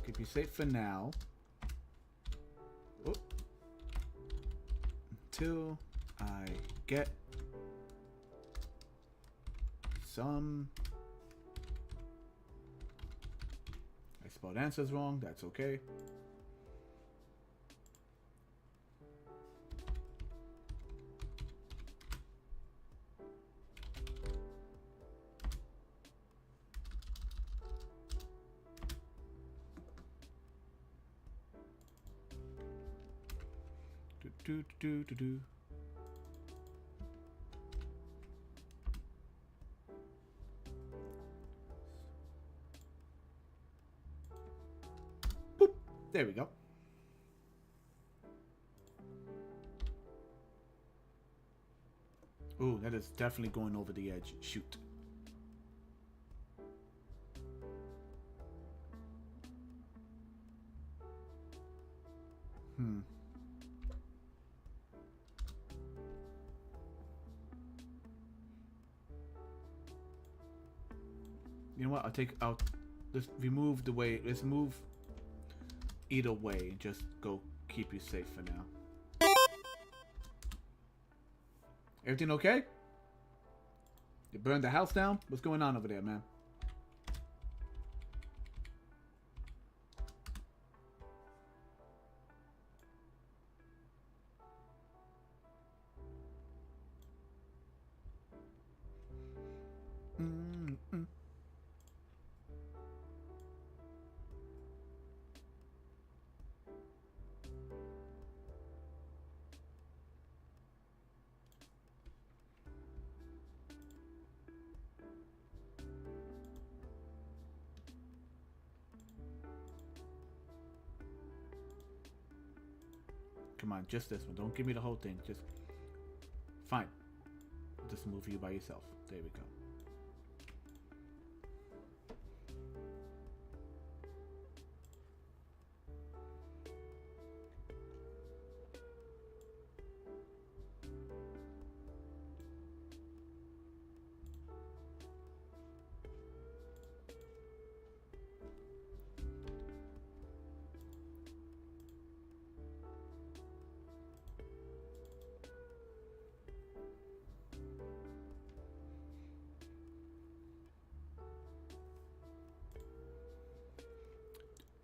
Speaker 1: Keep you safe for now. Oh. Until I get some. I spelled answers wrong. That's okay. do do do do. Boop. There we go. Ooh, that is definitely going over the edge. Shoot. You know what? Let's remove the way. Let's move either way and just go keep you safe for now. Everything okay? You burned the house down? What's going on over there, man? Come on, just this one. Don't give me the whole thing. Just fine. I'll just move you by yourself. There we go.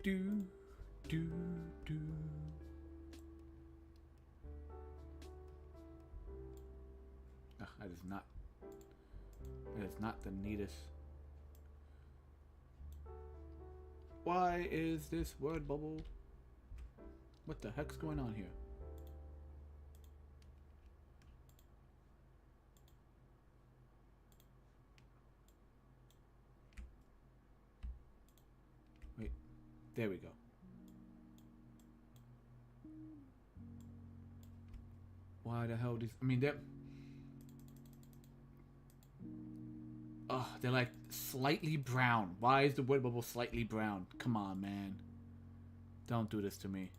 Speaker 1: Do, do, do. Ugh, that is not the neatest. Why is this word bubble? What the heck's going on here? Wait. There we go. Why the hell these? I mean, they're like slightly brown. Why is the word bubble slightly brown? Come on, man. Don't do this to me.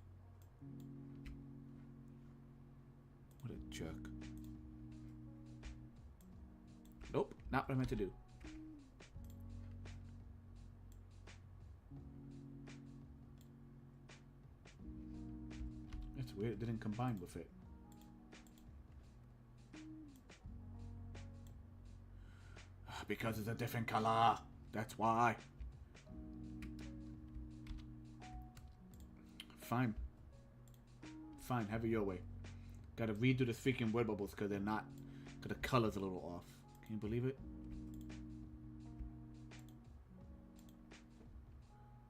Speaker 1: What a jerk. Nope, not what I meant to do. That's weird, it didn't combine with it. Because it's a different color. That's why. Fine. Fine, have it your way. Gotta redo the freaking word bubbles because they're not. Because the color's a little off. Can you believe it?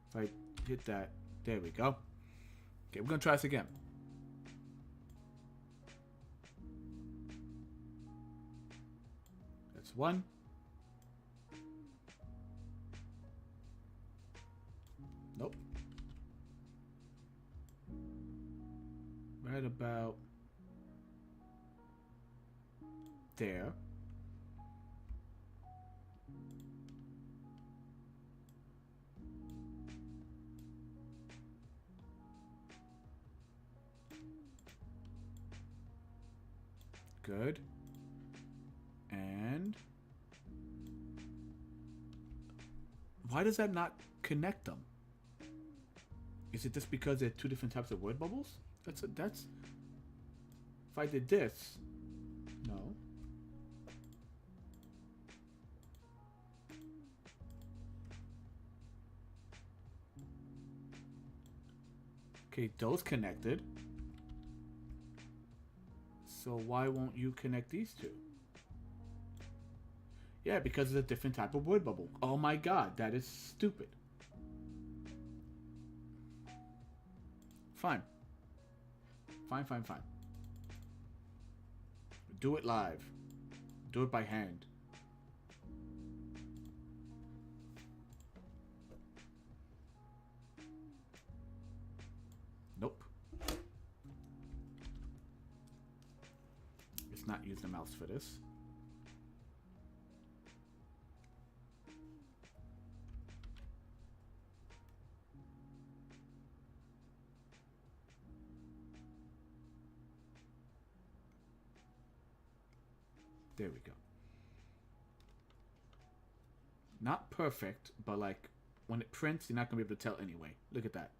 Speaker 1: If I hit that. There we go. Okay, we're gonna try this again. That's one. Nope. Right about there. Good. And why does that not connect them? Is it just because they're two different types of word bubbles? That's if I did this, no. Okay, those connected. So why won't you connect these two? Yeah, because it's a different type of word bubble. Oh my god, that is stupid. Fine. Fine. Do it live. Do it by hand. Nope. It's not using the mouse for this. There we go. Not perfect, but like when it prints, you're not gonna be able to tell anyway. Look at that.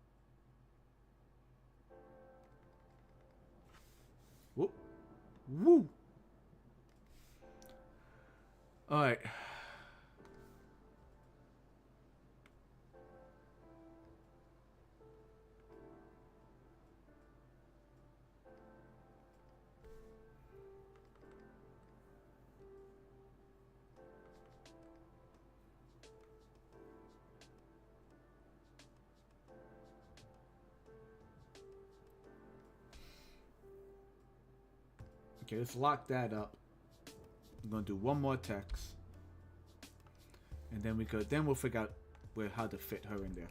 Speaker 1: Whoop. Woo. All right. Okay, let's lock that up. I'm gonna do one more text, and then we'll figure out how to fit her in there.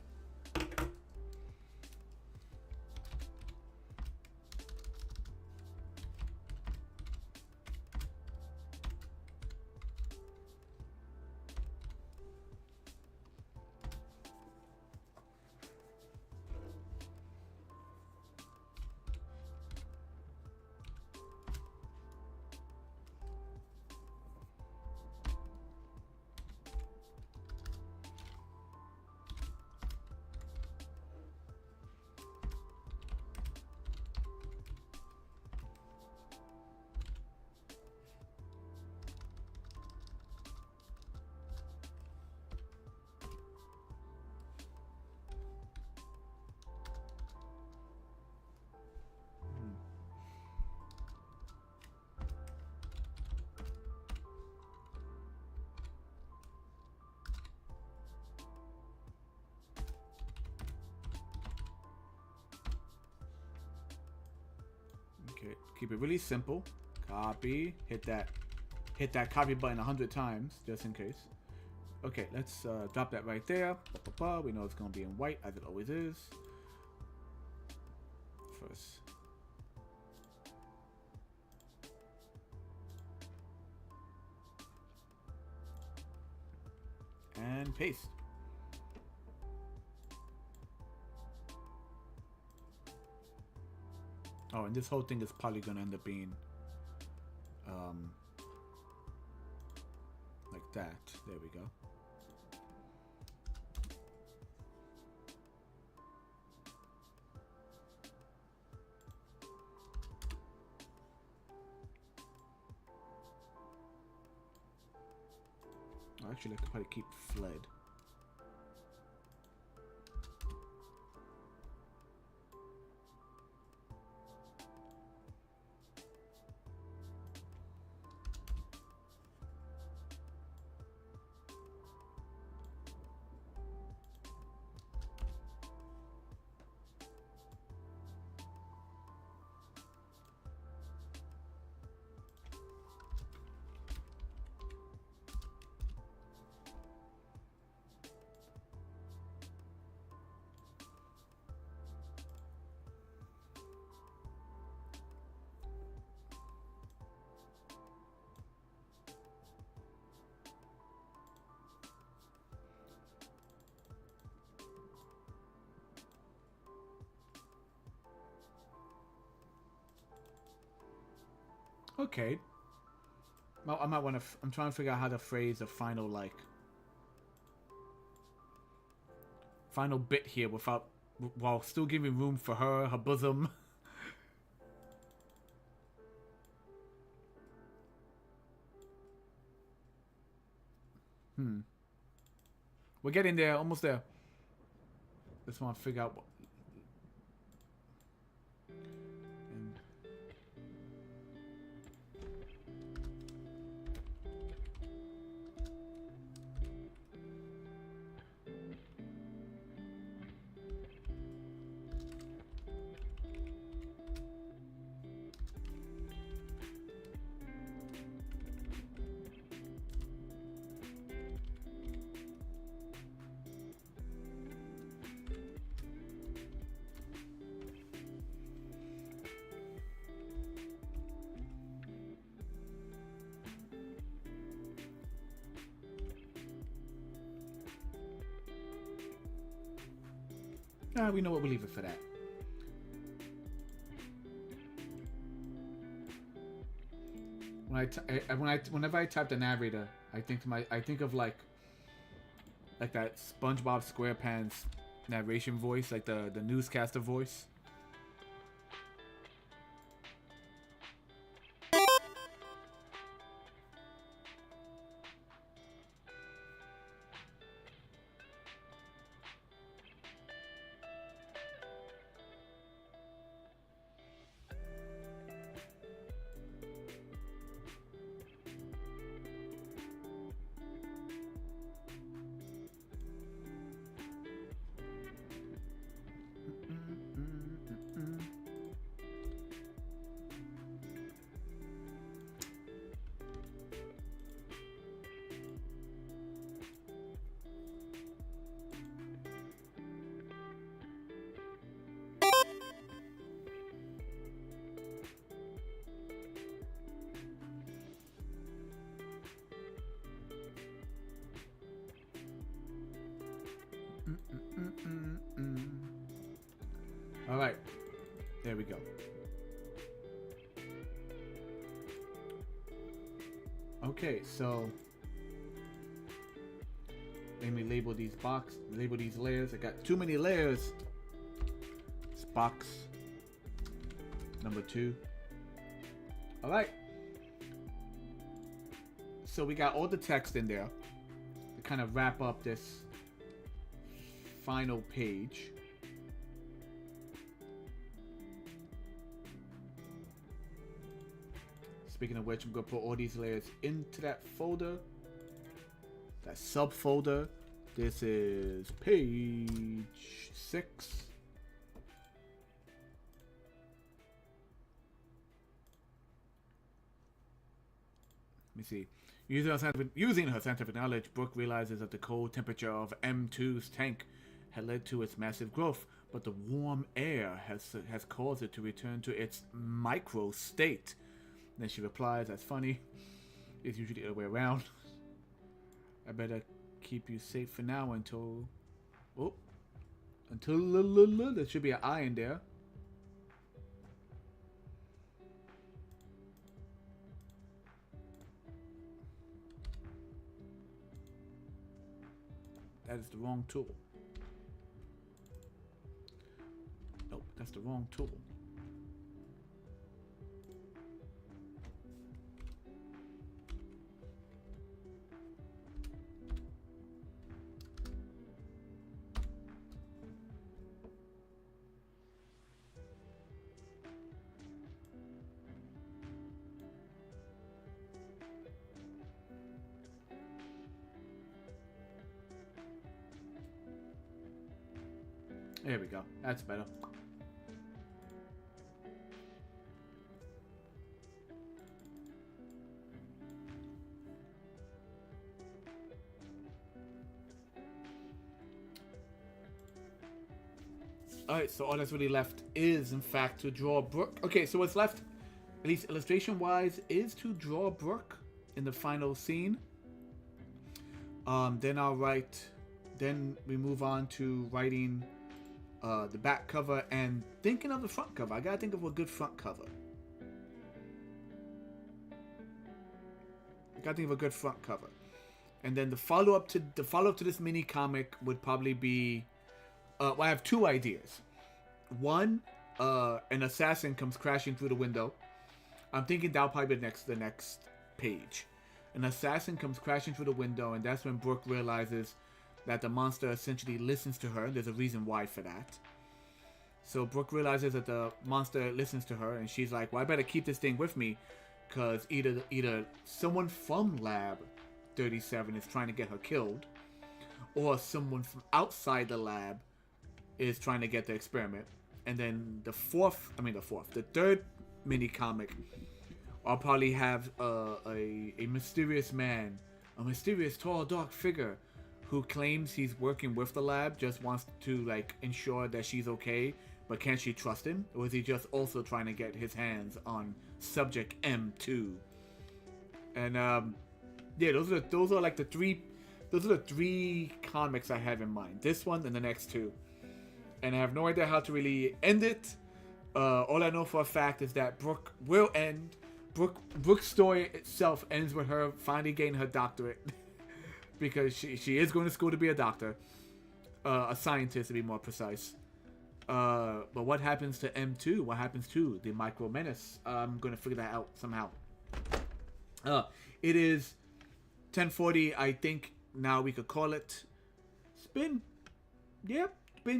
Speaker 1: Okay, keep it really simple. Copy. Hit that copy button 100 times, just in case. Okay, let's drop that right there. We know it's gonna be in white, as it always is. First. And paste. Oh, and this whole thing is probably gonna end up being like that. There we go. Oh, actually, I could probably keep fled. Okay. Well, I might want to. I'm trying to figure out how to phrase a final final bit here while still giving room for her bosom. We're getting there, almost there. Just want to figure out what. Nah, we know what we'll leave it for that. Whenever I type the narrator, I think of like that SpongeBob SquarePants narration voice, like the newscaster voice. All right, there we go. Okay, so let me label these layers. I got too many layers. It's box number 2. All right. So we got all the text in there to kind of wrap up this final page. Speaking of which, I'm going to put all these layers into that folder, that subfolder. This is page 6. Let me see. Using her scientific knowledge, Brooke realizes that the cold temperature of M2's tank had led to its massive growth, but the warm air has caused it to return to its micro state. Then she replies, "That's funny. It's usually the other way around. I better keep you safe for now until there should be an I in there." That is the wrong tool. Nope, that's the wrong tool. There we go. That's better. Alright, so all that's really left is, in fact, to draw Brooke. Okay, so what's left, at least illustration-wise, is to draw Brooke in the final scene. Then we move on to writing the back cover and thinking of the front cover. I gotta think of a good front cover. And then the follow up to this mini comic would probably be. Well, I have 2 ideas. One, an assassin comes crashing through the window. I'm thinking that'll probably be the next page. An assassin comes crashing through the window, and that's when Brooke realizes that the monster essentially listens to her. There's a reason why for that. So Brooke realizes that the monster listens to her, and she's like, well, I better keep this thing with me, because either someone from Lab 37 is trying to get her killed, or someone from outside the lab is trying to get the experiment. And then the third mini comic, I'll probably have a mysterious man, a mysterious tall dark figure who claims he's working with the lab, just wants to like ensure that she's okay, but can she trust him? Or is he just also trying to get his hands on subject M2? And yeah, those are the three comics I have in mind. This one and the next 2. and I have no idea how to really end it. All I know for a fact is that Brooke will end. Brooke's story itself ends with her finally getting her doctorate because she is going to school to be a doctor, a scientist to be more precise. But what happens to M2? What happens to the Micro Menace? I'm going to figure that out somehow. It is 10:40. I think now we could call it. It's been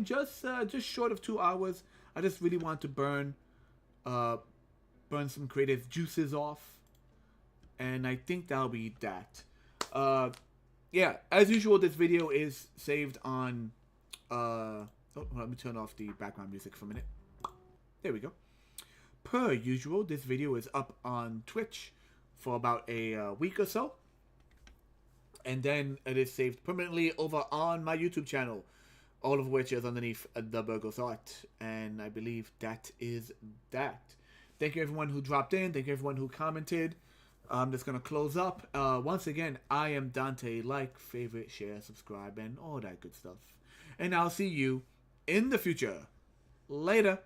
Speaker 1: just short of 2 hours. I just really want to burn some creative juices off, and I think that'll be that. Yeah, as usual, this video is saved on. Let me turn off the background music for a minute. There we go. Per usual, this video is up on Twitch for about a week or so, and then it is saved permanently over on my YouTube channel. All of which is underneath the Burgos Art. And I believe that is that. Thank you everyone who dropped in. Thank you everyone who commented. I'm just going to close up. Once again, I am Dante. Like, favorite, share, subscribe, and all that good stuff. And I'll see you in the future. Later.